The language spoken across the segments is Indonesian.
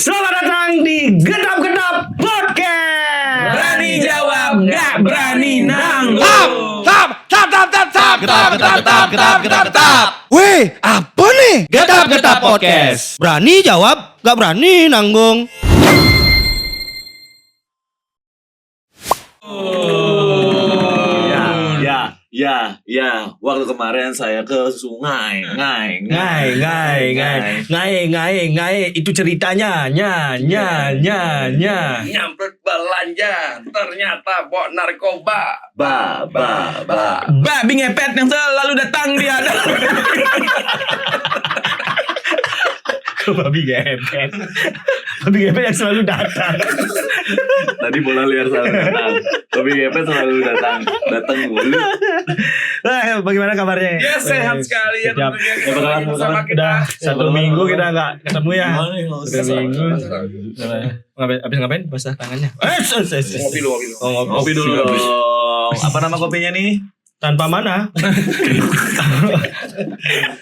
Selamat datang di Gedap-Gedap Podcast. Berani jawab, gak berani nanggung. Tap. Weh, apa nih? Gedap-Gedap Podcast. Berani jawab, gak berani nanggung. Ya. Waktu kemarin saya ke sungai, ngai. Itu ceritanya, nya. Nyamper belanja, ternyata bawa narkoba. Ba. Babi ngepet yang selalu datang dia. Babi ngepet yang selalu datang. Tadi bola liar selalu datang. Tapi ngepet selalu datang mulu. Bagaimana kabarnya? Ya sehat sekali ya Siap. tentunya. Bakalan Bersama Udah kita. 1 minggu kita nggak ketemu ya. Gimana nih, nggak usah. Udah minggu. Abis ngapain? Basah tangannya. Ngopi dulu. Kopi dulu dong. Apa nama kopinya nih? Tanpa mana?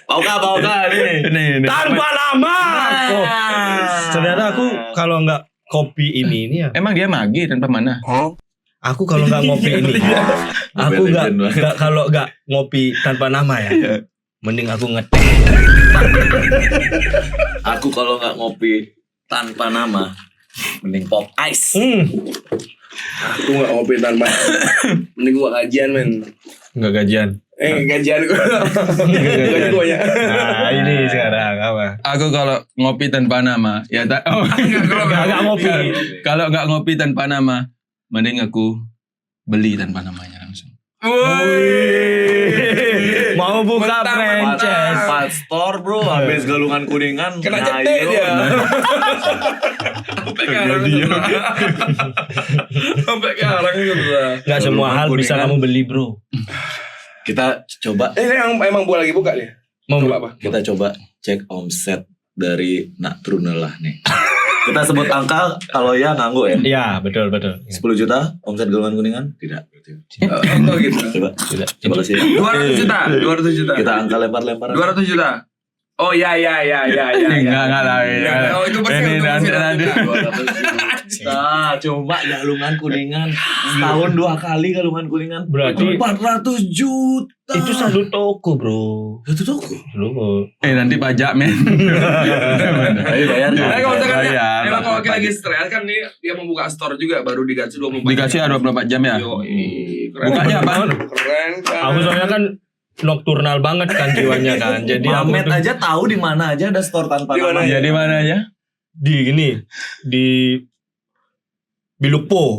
Pauka nih. Tanpa nama. Oh, ternyata aku kalau nggak kopi ini ya. Emang dia magi tanpa mana? Aku kalau nggak ngopi ini, aku nggak kalau nggak ngopi tanpa nama ya. Mending aku ngeteh. Aku kalau nggak ngopi tanpa nama, mending pop ice. Aku gak ngopi tanpa mending gua gajian men. Nggak gajian. Gajian gua. Gajian gua ya. Nah ini sekarang apa? Aku kalau ngopi tanpa nama, ya tak. Oh, Nggak ngopi. Kalau nggak ngopi tanpa nama, mending aku beli tanpa namanya langsung. Mau buka franchise. Empat store bro, habis galungan kuningan. Kena ngayo. cetek dia. Sampai sekarang itu lah. Nggak semua hal bisa Kuningan. kamu beli bro. Kita coba Ini yang emang gua lagi buka nih. Mau Coba apa? kita coba cek omset dari Nak Trunelah nih. Kita sebut angka kalau ya ngangguk ya. Iya betul. 10 juta omset galungan kuningan? Tidak. Oh gitu. Coba kasih. 200 juta. Kita angka lempar-lemparan. 200 juta. Oh ya. Enggak lah. Oh itu pasti Ini untuk nanti. 200 juta. Nah, coba galungan kuningan. Setahun 2 kali galungan kuningan. Berarti- 400 juta. Itu satu toko bro. Satu toko. Bro. Nanti pajak men. Ayo bayar. Kalau misalkan Bayar. emang kalau kita lagi stres kan nih dia mau buka store juga baru digaji 24 Dikasih 24 jam ya. Bukanya apa? Keren kan. Aku soalnya kan nocturnal banget kan jiwanya kan. Jadi aku Mamet tuh aja tahu di mana aja ada store tanpa Di mana nama. Ya di mana aja? di Bilukpo,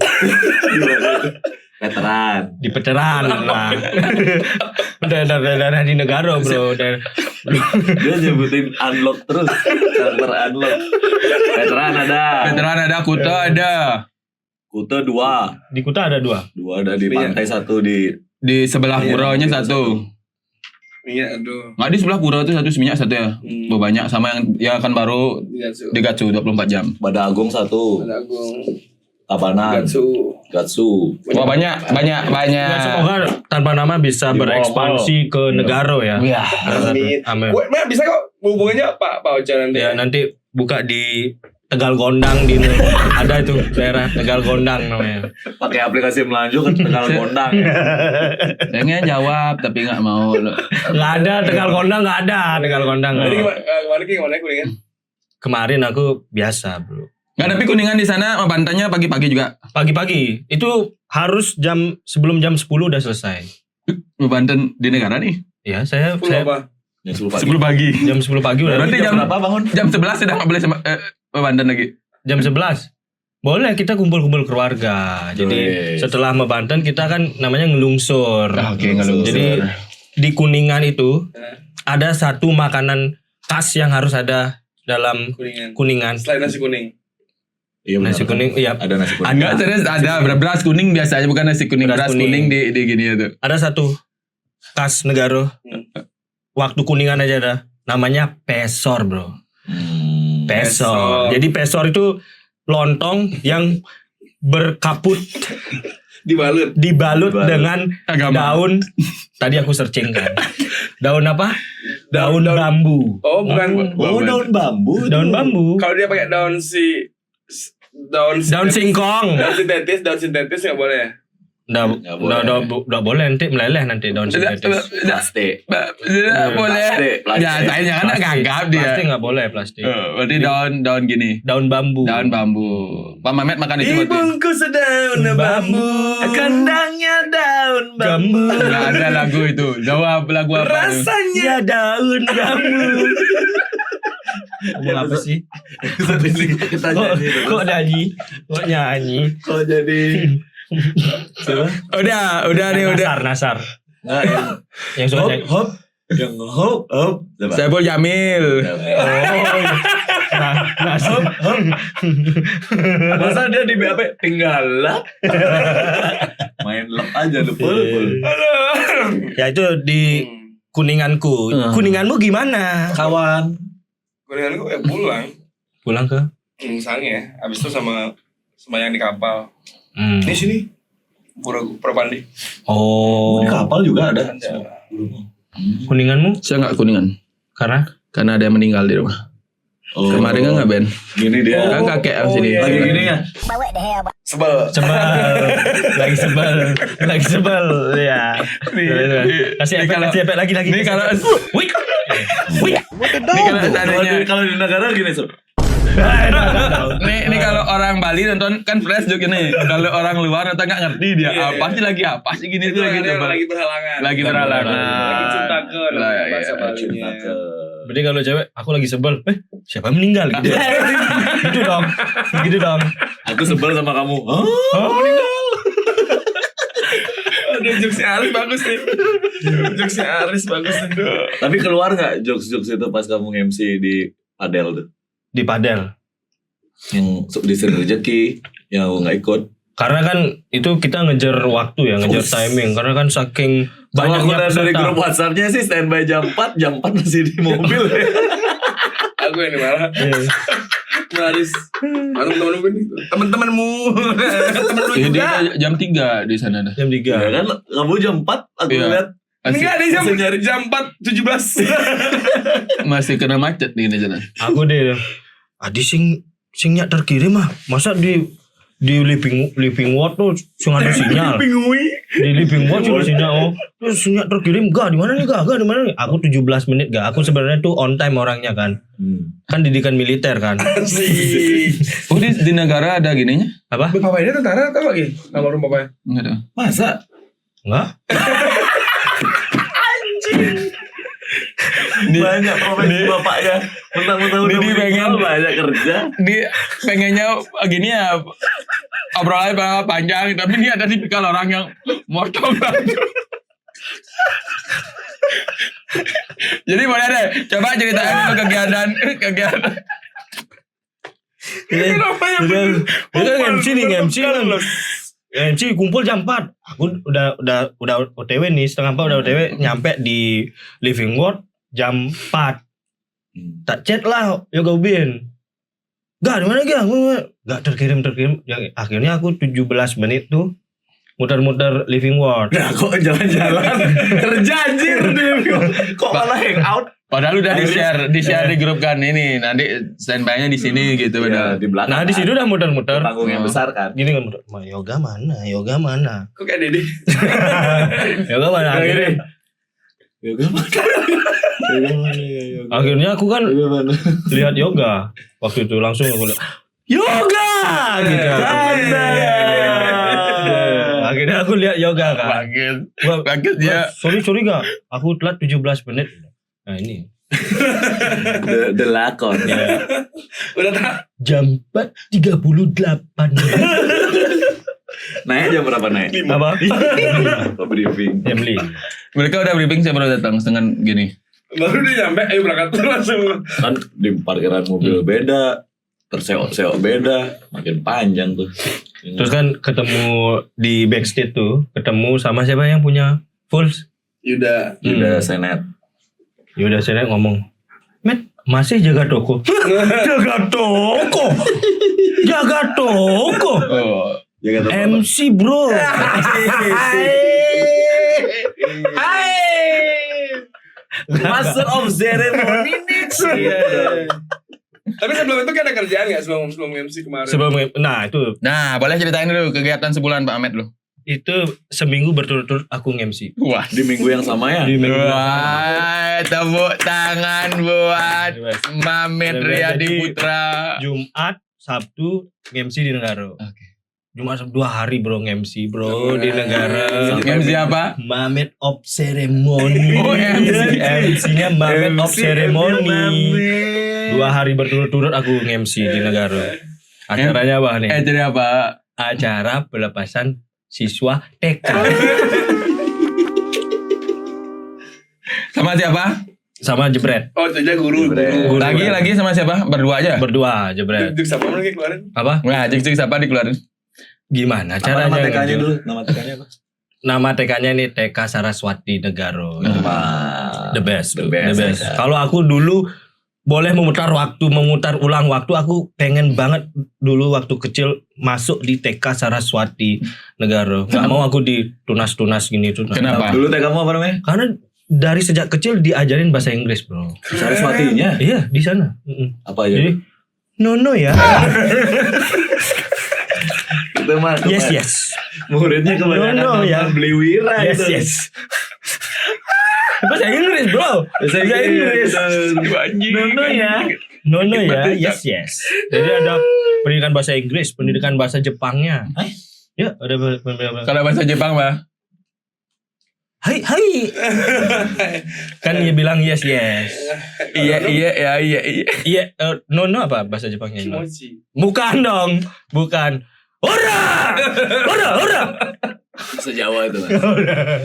Veteran. di Veteran lah. Daerah di negara bro. Dia nyebutin unlock terus. Server unlock. Veteran ada. Veteran ada, Kuta ada. Kute 2. Di Kuta ada 2. 2 ada di pantai, 1 di Di sebelah Iya, puraunya iya, satu. Iya aduh. Nggak di sebelah purau itu satu minyak satu ya. Banyak sama yang akan baru Gatsu. di Gatsu 24 jam. Bada Agung 1. Ada Agung. Tabanan. Gatsu. Gatsu. Wah banyak. Ya, semoga tanpa nama bisa Di berekspansi ke negara ya. Iya. Amin. Amin. Gue bisa kok hubungannya Pak Ocha nanti. Ya nanti buka di Tegal Gondang di ada itu daerah Tegal Gondang namanya. Pakai aplikasi Melanju ke Tegal Gondang. Pengen jawab tapi nggak mau. Nggak ada Tegal Gondang, nggak ada Tegal Gondang. Jadi kemana Kuningan? Kemarin aku biasa bro. Nggak tapi kuningan di sana pantainya pagi-pagi juga. Pagi-pagi itu harus sebelum jam 10 udah selesai. Banten di negara nih. Ya saya Apa? Yang 10 pagi. 10 pagi. jam 10 pagi udah. Berarti jam berapa bangun? Jam 11 sudah nggak boleh Banten lagi. Jam 11 boleh kita kumpul-kumpul keluarga. Jadi Wes. setelah Mebanten kita kan namanya ngelungsur. Oke, ngelungsur. Jadi di Kuningan itu ada satu makanan khas yang harus ada dalam Kuningan. Kuningan. Selain nasi kuning. Iya, Nasi kuning, iya. Ada nasi kuning. Enggak serius ada beras kuning biasanya bukan nasi kuning. Beras Beras kuning kuning. di gini itu. Ada satu khas negara. Waktu Kuningan aja ada. Namanya pesor bro. Pesor. Jadi pesor itu lontong yang berkaput dibalut dengan Agama. daun. Tadi aku searching kan. Daun apa? Daun bambu. Oh bukan. Oh, daun bambu. Daun bambu. Kalau dia pakai daun Daun singkong. daun sintetis nggak boleh. Nggak boleh nanti meleleh nanti daun sintetis. Plastik. Tidak boleh. Plastik. Ya, saya jangan nak gagap dia. Plastik nggak boleh plastik. Berarti daun gini. Daun bambu. Daun bambu. Pak Mamet makan itu berarti. Ibungku sedaun bambu, kandangnya daun bambu. Nggak ada lagu itu. Jawab lagu apa? Rasanya daun bambu. Ngomong apa sih? Kita nyanyi. Kok nyanyi? Kok nyanyi? Kok jadi? Siapa? Udah nih udah. Nasar. Nggak, Yang suka hop nyanyi. hop, yang hop hop. Coba. Saiful Jamil. Oh, Nasar. Masa dia di BAP tinggal lah. Main lep aja lu pul. Ya itu di Kuninganku. Kuninganmu gimana? Kawan. Kuningan gue pulang. Pulang ke? Sange. Abis itu sama yang di kapal. Hmm. Ini sini. Pura Pandi. Oh. Di kapal juga ada. Kuninganmu? Saya nggak Kuningan. Karena ada yang meninggal di rumah. Oh. Kemarin kan nggak Ben? Gini dia. Kan kakek yang sini. iya. Lagi gini ya. Sebel. lagi sebel ya. Kasih efek lagi. Ini kalau Wih. ini kalau tadinya Kalau di negara gini sob. ini kalau orang Bali nonton kan fresh joke ini. Kalau orang luar nonton nggak ngerti dia. Iya, Apa sih lagi apa sih gini tuh lagi coba. lagi berhalangan. Lagi berhalangan. Lagi cintakan. Lah, iya, Bahasa iya, Balinya. Berarti kalau cewek, aku lagi sebel. Siapa yang meninggal? Gitu dong. Aku sebel sama kamu. Hah? Aduh, jokesnya Aris bagus nih. Jokesnya Aris bagus nih. Tapi keluar nggak jokes-jokes itu pas kamu MC di Padel tuh? Di padel. Yang di sini rezeki, yang aku nggak ikut. Karena kan itu kita ngejar waktu ya, ngejar timing. Karena kan saking Kalau aku banyaknya lihat dari peserta. grup WhatsApp-nya sih standby jam 4 masih di mobil. Aku yang dimarah. Iya. Aris. Temen-temen gue nih. Temen-temenmu. Temen lu Dia juga. jam 3 di sana dah. Jam 3. Ya kan kamu jam 4 aku Iya. lihat. Enggak ada jam 4.17. Masih kena macet nih di sana. Aku deh. Adi sing nyak terkirim mah. Masa di living ward tuh sing ada sinyal. Di living ward cuma sinyal. Terus sinyal terkirim di mana nih di mana nih? Aku 17 menit Aku sebenarnya tuh on time orangnya kan. Kan didikan militer kan. Oh di negara ada gininya? Apa? Bapaknya tentara atau lagi? Nama rumah bapaknya? Enggak ada. Masa? Enggak? Banyak profesi bapaknya. Mentang-mentang udah Dia pengen banyak kerja. Dia pengennya gini ya obrolannya panjang tapi dia ada tipikal orang yang motong banget. Jadi boleh deh coba ceritain dulu kegiatan Itu MC nih MC kan. MC kumpul jam 4. Aku udah OTW nih, setengah 4 udah OTW nyampe di living ward jam 4. Tak chat lah Yoga Ubin. Di mana Gak terkirim. Ya, akhirnya aku 17 menit tuh muter-muter living ward. Nah kok jalan-jalan kerja anjir. Kok malah hangout? padahal udah di share di grup kan ini nanti standby-nya di sini gitu Ya, benar. di belakang. Nah di situ udah muter-muter. panggung yang besar kan. Gini kan muter. Yoga mana? Kok kayak Dede? Yoga mana? Akhirnya aku kan lihat yoga. Waktu itu langsung aku lihat yoga gitu. Akhirnya aku lihat yoga kan. Kaget ya. Sorry gak? Aku telat 17 menit. Nah ini. The lakon. Ya. Udah tak? Jam 4.38. Naik jam berapa naik? Apa? Briefing. Jam 5. Mereka udah briefing saya baru datang setengah gini. Baru dia nyampe, ayo berangkat langsung. Kan di parkiran mobil beda, terseok-seok beda, makin panjang tuh. Terus kan ketemu di backstage tuh, ketemu sama siapa yang punya Fools? Yuda. Udah senet. Yaudah saya ngomong, Met masih jaga toko. Jaga toko. Oh, Jangan lupa. MC bro. Master of Ceremony nih. Tapi sebelum itu kan ada kerjaan nggak sebelum MC kemarin? Nah itu Boleh ceritain dulu kegiatan sebulan Pak Ahmed lu. seminggu berturut-turut aku nge-MC. Wah, Di minggu yang sama ya. Di minggu wah, tepuk tangan buat Mamet Riyadi Putra. Jumat, Sabtu nge-MC di Negara. Oke. Jumat Sabtu 2 hari bro nge-MC bro di Negara. MC apa? Mamet of Ceremony. Oh, MC. MC-nya Mamet of Ceremony. 2 hari berturut-turut aku nge-MC di Negara. Acaranya apa nih? Jadi apa? Acara pelepasan siswa TK. Sama siapa? Sama Jebret. Oh, itu aja guru. Lagi sama siapa? Berdua aja. Berdua Jebret. Duk sama lagi keluarin. Apa? Nah, cik siapa dikeluarin? Gimana Apa caranya? nama TK-nya gitu? dulu? Nama TK-nya apa? Nama TK-nya nih TK Saraswati Negara. The best. The best. Kalau aku dulu boleh memutar ulang waktu, aku pengen banget dulu waktu kecil masuk di TK Saraswati Negara. Gak mau aku ditunas-tunas gini tuh. Kenapa? Dulu TK-mu apa namanya? Karena dari sejak kecil diajarin bahasa Inggris bro. Saraswatinya. Iya di sana. Apa aja? Jadi nono ya. Itu mah. Yes. Muridnya kebanyakan No, ya. beli wira itu. Yes. Bahasa Inggris bro. Bahasa Inggris. Nono ya. Yes. Jadi ada pendidikan bahasa Inggris, pendidikan bahasa Jepangnya. Ya ada pendidikan. Kalau bahasa Jepang, Pak? Hai. Kan dia bilang yes. Iya. Iya, nono apa bahasa Jepangnya? Kimochi. Bukan dong. Bukan. Ora. Bahasa Jawa itu.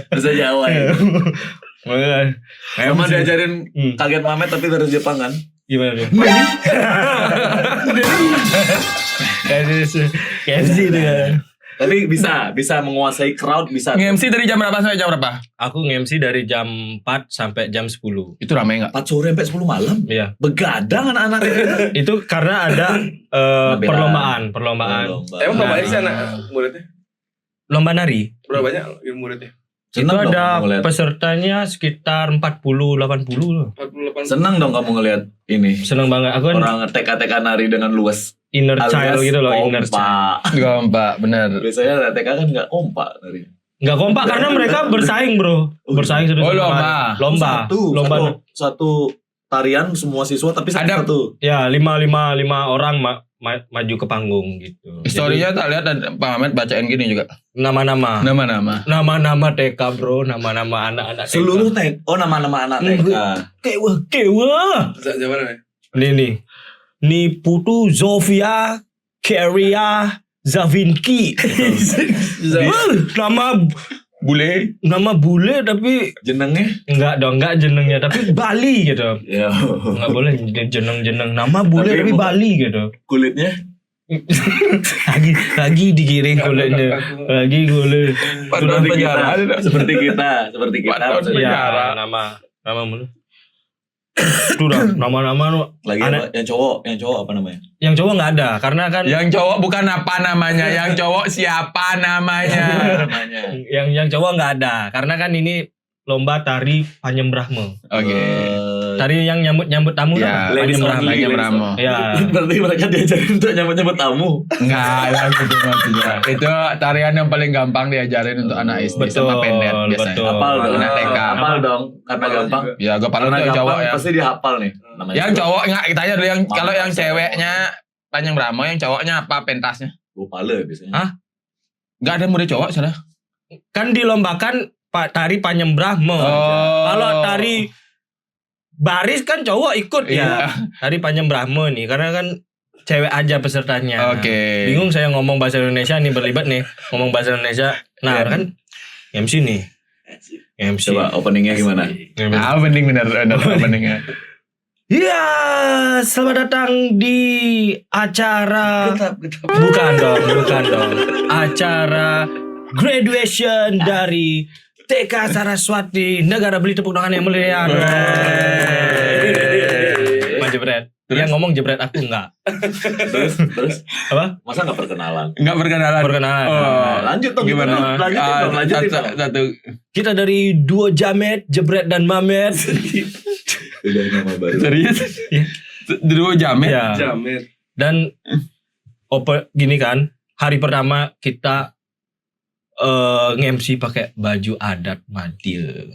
Bahasa Jawa ya. Sama diajarin kaget Mamet tapi dari Jepang kan? Gimana dia? KFC itu ya. Tapi bisa menguasai crowd, bisa. Nge-MC dari jam berapa sampai jam berapa? Aku nge-MC dari jam 4 sampai jam 10. Itu ramai enggak? 4 sore sampai 10 malam. Iya. Begadang anak-anak itu. Itu karena ada perlombaan. Emang berapa banyak sih anak muridnya? Lomba nari. Berapa banyak muridnya? Itu Senang dong ada kamu ngeliat. pesertanya sekitar 40-80 loh. 48. Senang dong kamu ngelihat ini. Seneng banget. Aku kan Orang TK-TK nari dengan luas. inner child Alias gitu loh. Inner child. kompak. Gompak, bener. Biasanya TK kan gak kompak nari. Nggak kompak karena mereka bersaing bro. Bersaing satu Oh, sama lain. Lomba. Satu tarian semua siswa tapi Ada- satu. Ya 5 orang maju ke panggung gitu. Historinya tak lihat ada Pak Ahmed bacain gini juga. Nama-nama. Nama-nama TK bro. Nama-nama anak-anak TK. Seluruh TK. Oh nama-nama anak TK. Kewa. Zaman mana? Nih. Putu Zofia Keria Zavinki. Nama bule tapi Jenengnya? enggak jenengnya tapi Bali gitu. Ya. Enggak boleh jeneng nama bule Tapi tapi bukan- Bali gitu. Kulitnya? lagi digiring kulitnya. Lagi kulit. Padahal Seperti penjara kita. ada. Seperti kita. Padahal maksudnya. penjara. Ya, nama mulu. Itu dah nama-nama Lagi Anak- apa? Yang cowok apa namanya? yang cowok nggak ada karena kan Yang cowok bukan apa namanya, yang cowok siapa namanya. Namanya. yang cowok nggak ada karena kan ini lomba tari Panjem Brahma. Oke. Tari yang nyambut tamu Ya, lah. Ladies Panjem Brahma. only. Panjem Brahma. Ya. Berarti mereka diajarin untuk nyambut tamu. Enggak lah gitu maksudnya. Itu tarian yang paling gampang diajarin untuk anak SD sama pendet biasanya. betul. Hafal dong. Anak TK. Hafal dong. Karena gampang. Ya gue paling Karena tuh gampang cowok ya. pasti dihafal nih. Namanya Yang cowok enggak kita aja dulu yang Mama kalau yang pasti. ceweknya Panjang Brahma, yang cowoknya apa pentasnya? Gue pale biasanya. Hah? Enggak ada murid cowok salah. Kan dilombakan tari Panjem Brahma. Oh. Kalau tari baris kan cowok ikut Iya. ya. Tari Panjem Brahma nih karena kan cewek aja pesertanya. Oke. Bingung saya ngomong bahasa Indonesia nih berlibat nih. Ngomong bahasa Indonesia. Nah, Iya. kan MC nih. MC. Coba openingnya gimana? Ah, bening bener openingnya. Iya, selamat datang di acara bukan dong. Acara graduation dari TK Saraswati Negara. Beli tepuk tangan yang meriah. jebret. Terus? Dia ngomong jebret aku enggak. Terus Apa? masa nggak perkenalan? Enggak perkenalan. Perkenalan. Oh, Lanjut dong, gimana? lanjutin dong. Satu. Kita dari duo Jamet, Jebret dan Mamet. Udah nama baru. Serius? Iya. Dua jam ya? Ya. Jamet. Dan gini kan, hari pertama kita nge-MC pakai baju adat Madil.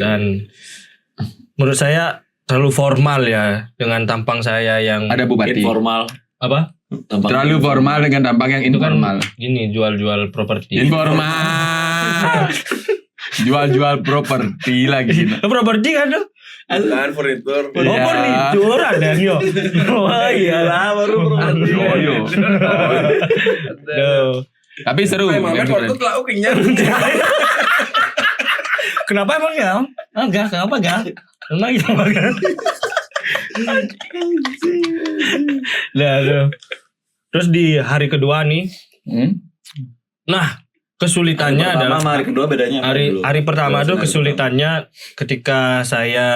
Dan menurut saya terlalu formal ya dengan tampang saya yang Ada bupati. Informal. apa? Tampang Terlalu formal dengan tampang yang Itu kan informal. gini jual-jual properti. Informal. Jual-jual properti lagi. Properti kan tuh? Kan furnitur. Oh, Iya. furnitur ada yo. Oh iyalah baru properti. Oh, iya. Duh. Tapi seru. Mamet yang waktu keren. telah kenyang. Kenapa emang ya? Enggak, kenapa enggak? Emang gitu kan? Nah, terus di hari kedua nih, nah kesulitannya Hari pertama adalah sama hari kedua bedanya apa dulu? hari pertama Jelasin tuh hari kesulitannya ketika saya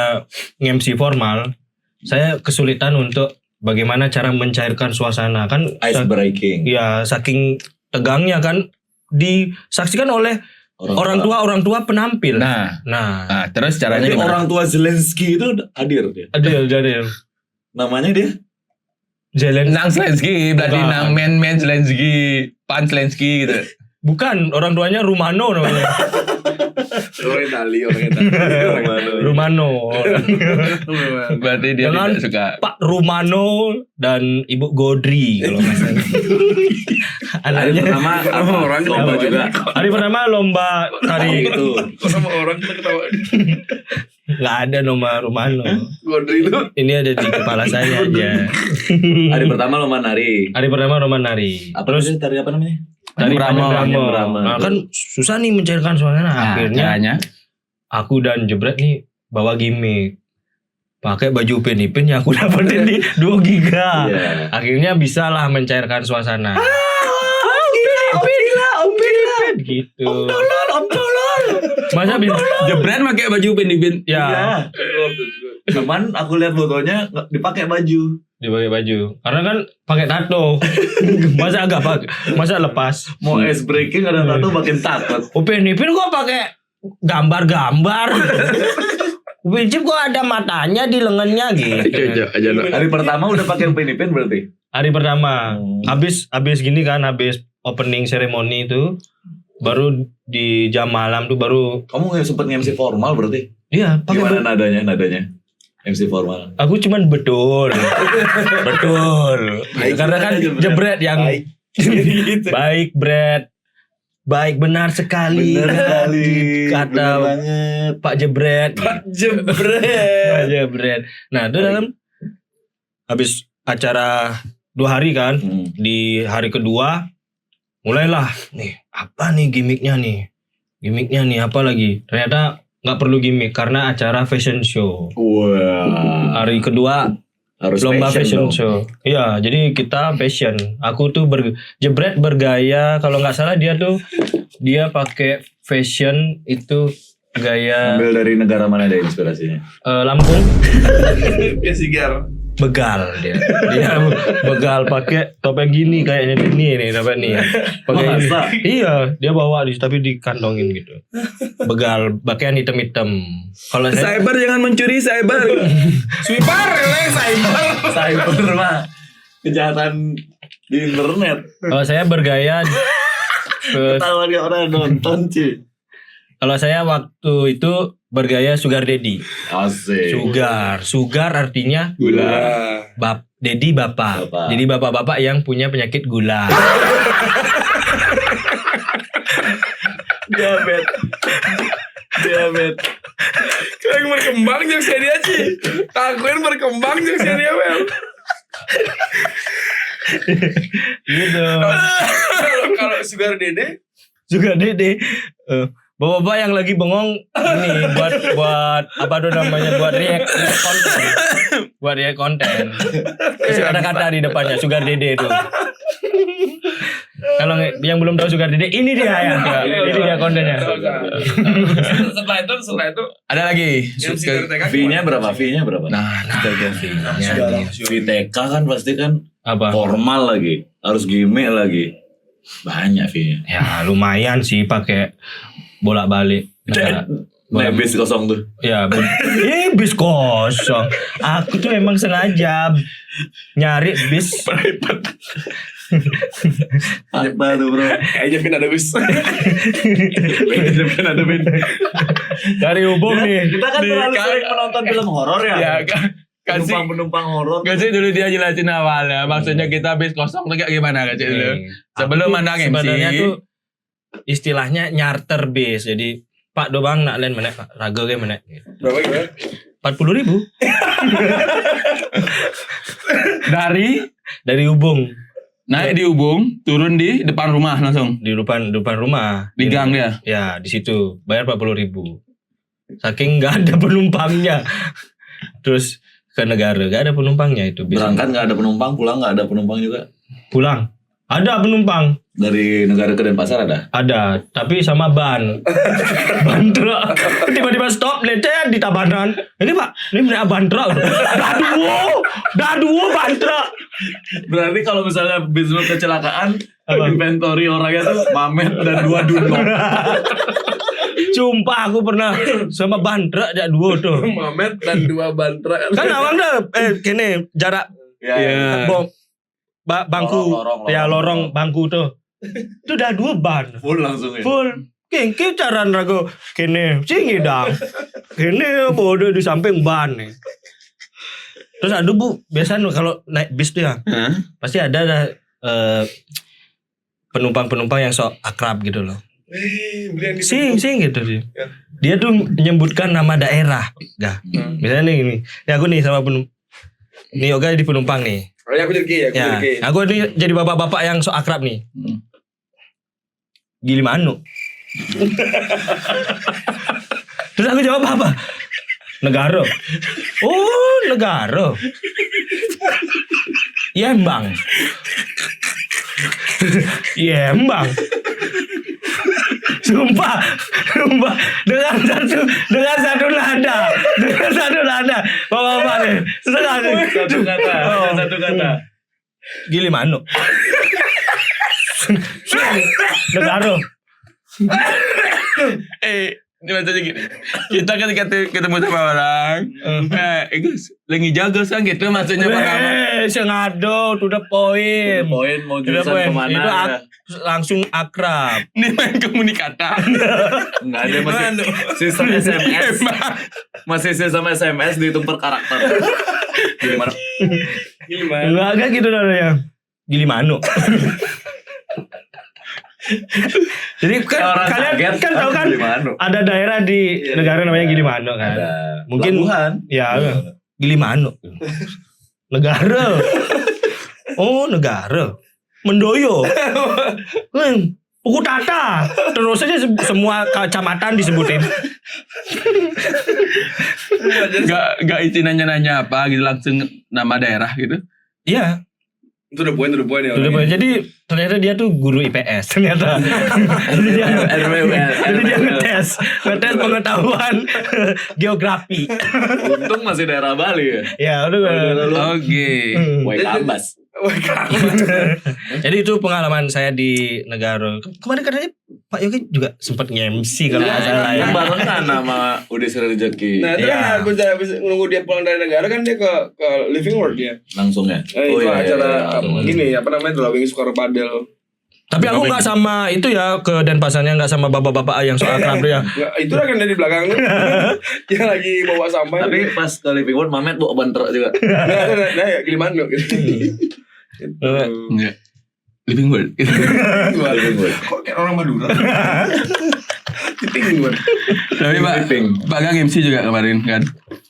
nge-MC formal, saya kesulitan untuk bagaimana cara mencairkan suasana kan? pertama. Ice breaking. Ya saking tegangnya kan disaksikan oleh orang tua penampil. Nah, Nah, terus caranya Jadi gimana? orang tua Zelensky itu hadir dia. ada Namanya dia Zelensky. Nang Zelensky, berarti Bukan. nang men Zelensky, pan Zelensky gitu. Bukan, orang tuanya Rumano namanya. Orang Itali, orang Itali. Rumano. Berarti dia Dengan tidak suka. Pak Rumano dan Ibu Godri kalau nggak salah. hari Anaknya. pertama apa? Orang Lomba ketawa. juga. Hari pertama lomba tari. Itu. Kok sama orang kita ketawa. Nggak ada nama Rumano. Godri itu. Ini ada di kepala saya aja. Hari pertama lomba nari. Hari pertama lomba nari. Apa Terus sih tari apa namanya? tari Brahma, Brahma. Brahma. Nah, kan susah nih mencairkan suasana. Nah, Akhirnya caranya aku dan Jebret nih bawa gimmick. Pakai baju penipin yang aku dapetin di 2 giga. Iya. Akhirnya bisa lah mencairkan suasana. Om gitu. Om tolol. Masa bisa? jebret pakai baju pendipin. Ya, Iya. Cuman aku lihat fotonya nggak dipakai baju. dipakai baju. Karena kan pakai tato. Masa agak pakai? Masa lepas? Mau ice breaking ada tato makin takut. Upin Ipin kok pakai gambar-gambar. Upin Ipin kok ada matanya di lengannya gitu. Hari pertama udah pakai pin berarti. Hari pertama, habis gini kan, habis opening ceremony itu, baru di jam malam tuh baru, Kamu nggak sempet MC formal berarti? iya pakai. Gimana nadanya? MC formal. Aku cuman betul. Karena kan Jebret yang baik Bret, baik benar sekali. Bener sekali. Kata Bener banget. Pak Jebret. Jebret. Pak Jebret. Nah itu dalam habis acara 2 hari kan, di hari kedua mulailah nih apa nih gimmicknya nih apa lagi, ternyata nggak perlu gimmick karena acara fashion show. Wah. Hari kedua Harus lomba fashion dong. show. Iya, jadi kita fashion. Aku tuh Jebret bergaya, kalau nggak salah dia pakai fashion itu gaya Ambil dari negara mana ada inspirasinya? Lampung. Dia sigar. Begal dia begal pakai topeng gini kayaknya ini nih dapat nih pakai ini. Masa? Iya dia bawa tapi dikantongin gitu, begal pakaian hitam kalau saya Cyber jangan mencuri cyber. Sweeper, cyber. Cyber mah kejahatan di internet. kalau saya bergaya Ketahuan gak orang nonton sih. kalau saya waktu itu bergaya sugar daddy. Asik. Sugar artinya Gula. daddy bapak. Bapak. Jadi bapak-bapak yang punya penyakit gula. Diabetes. Kayak berkembang jokes dia sih. Takuin berkembang jokes dia Wel. Gitu. Kalau sugar dede. Juga dede bapak-bapak yang lagi bengong ini buat apa tuh namanya buat react konten terus ada kata di depannya sugar dede itu Kalau yang belum tahu Sugar Daddy, ini dia ya. Ini dia kontennya. Setelah itu Ada lagi. MC dari TK Fee-nya berapa? Fee-nya berapa? Nah, Fee TK kan pasti kan Apa? formal lagi, harus gimmick lagi. Banyak fee-nya. Ya lumayan sih pakai bolak-balik. Bis kosong tuh. Ya, bis kosong. Aku tuh emang sengaja nyari bis. Apa tuh bro? kayaknya Vin ada bis. Dari hubung nih. Kita kan terlalu sering menonton film horor ya. Ya, kasih Penumpang horor. kasih dulu dia jelasin awalnya. Maksudnya kita bis kosong tuh kayak gimana kasih dulu. Sebelum Aku mandang MC. sebenarnya tuh istilahnya nyarter bis. Jadi Pak Dobang nak lain menek Pak. Raga ke menek. Berapa gimana? 40.000 dari hubung Naik di Ubung, turun di depan rumah langsung. di depan rumah. Di gang dia. Ya, di situ bayar 40.000. Saking nggak ada penumpangnya. Terus ke negara nggak ada penumpangnya itu bis. Berangkat nggak ada penumpang, pulang nggak ada penumpang juga. Pulang. Ada penumpang. Dari negara ke Denpasar ada. Ada, tapi sama ban. Ban truk. Tiba-tiba stop, lecet di tabanan. Ini Pak, ini bener ban truk. Dah dua ban truk. Berarti kalau misalnya bis lu kecelakaan, Apa? inventory orangnya tuh Mamet dan 2 Duno. Sumpah aku pernah sama ban truk ada dua tuh. Mamet dan 2 bantra. Kan awang dah, kene jarak Iya. bangku, lorong bangku tuh. Itu udah 2 ban. Full langsung ya. Full. Kengke caran rago kene singi dang. Kene bodoh di samping ban nih. Terus aduh Bu, biasanya kalau naik bis tuh ya, pasti ada penumpang-penumpang yang sok akrab gitu loh. Sing gitu dia. Dia tuh menyebutkan nama daerah. Gak. Misalnya nih ini. Ya aku nih sama nih Yoga di penumpang nih. Oh ya aku jadi Ki, Ya, aku nih jadi bapak-bapak yang sok akrab nih. Gilimanuk. Terus aku jawab apa? Negara. Oh, negara. Yembang. Yembang. Sumpah dengan satu nada, bapak-bapak nih, Satu kata. Gilimanuk. Negara. Ini maksudnya gini. Kita ketika ketemu sama orang, lagi jaga sang gitu maksudnya Pak. Sengado, to the point. Poin mau To the jurusan point. kemana Itu ya? langsung akrab. Ini main komunikata. Enggak ada masih sistem SMS. Masih sistem SMS dihitung per karakter. Gimana? Enggak gitu namanya. Gilimanuk. Jadi kan kalian kan tahu kan ada daerah di negara namanya Gilimanuk kan. Mungkin Pelabuhan. ya Gilimanuk. Negara. Oh, negara. Mendoyo. Puku Tata. Terus aja semua kecamatan disebutin. Gak isi nanya-nanya apa gitu, langsung nama daerah gitu. Iya. Itu udah poin ya. Udah boleh. Jadi ternyata dia tuh guru IPS ternyata. Jadi dia ngetes pengetahuan geografi. Untung masih daerah Bali ya. Ya udah. Oke. Waikambas. Jadi itu pengalaman saya di negara. Kemarin katanya Pak Yogi juga sempat nge-MC kalau nggak salah ya. Yang barengan sama Udi Sri Rezeki. Nah itu Iya. kan habis nunggu dia pulang dari negara kan dia ke Living World dia. Langsung ya. Itu acara gini apa namanya Drawing Sukar Padel. Tapi aku nggak sama itu ya ke Denpasarnya, nggak sama bapak-bapak yang soal akrab tuh ya. Itu kan dari belakang tuh. Yang lagi bawa sampah. Tapi pas ke Living World Mamet bawa banter juga. Nah ya Gilimanuk gitu. Enggak. Living World. Living World. Kok kayak orang Madura? Tiping gue. Tapi Pak Gang MC juga kemarin kan.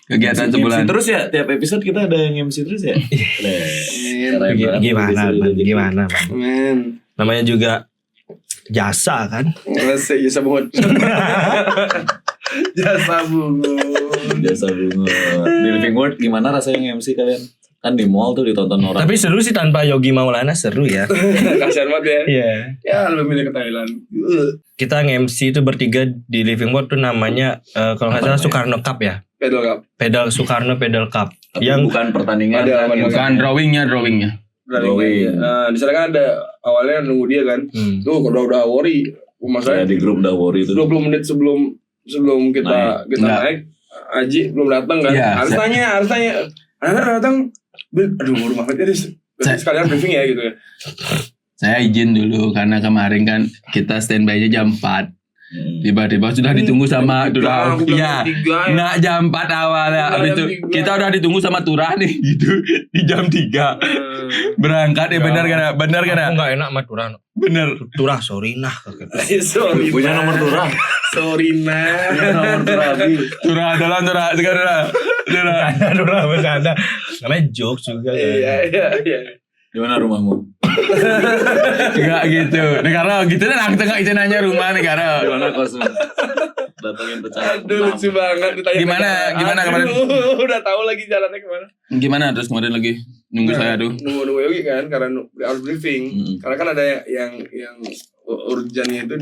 Kegiatan sebulan. MC terus ya, tiap episode kita ada yang MC terus ya. Gimana? Men. Namanya juga jasa kan. Masih jasa bunga. Jasa bunga. Jasa bunga. Di Living World gimana rasanya nge-MC kalian? Kan di mall tuh ditonton orang. Tapi seru sih tanpa Yogi Maulana, seru ya. Kasihan banget ya. Iya. Ya lebih milih ke Thailand. Kita nge-MC itu bertiga di Living World tuh namanya kalau nggak salah Soekarno Cup ya. Pedal Cup. Pedal Soekarno Pedal Cup. Tapi Yang bukan pertandingan Ada, kan. ada. Bukan drawingnya. Drawing. Nah, di sana kan ada awalnya nunggu dia kan. Tuh kalau udah worry. Saya Masalahnya di grup Dawori itu. 20 menit sebelum kita Enggak. naik, Aji belum datang kan. Iya, Harus tanya. Anak datang. Aduh, baru banget ya. Sekalian briefing ya gitu ya. Saya izin dulu karena kemarin kan kita standby-nya jam 4. Tiba-tiba sudah ditunggu sama Turah. Iya. Nggak jam 4 awalnya. Habis itu kita udah ditunggu sama Turah nih gitu di jam 3. Berangkat ya benar kan? Benar kan? aku nggak enak sama Turah. Bener. Turah sorry nah. Sorry. Punya nomor Turah. Sorry nah. Punya nomor Turah. Turah sekarang Turah. Turah bercanda. Namanya jokes juga. Iya. Di mana rumahmu? Enggak gitu. Negara gitu kan aku tengok itu nanya rumah negara. Di mana kosmu? Datangin pecah. Aduh lucu banget ditanya. Gimana kemarin? Udah tahu lagi jalannya kemana. Gimana terus kemarin lagi nunggu saya tuh. Nunggu Yogi kan karena harus briefing. Karena kan ada yang urgennya itu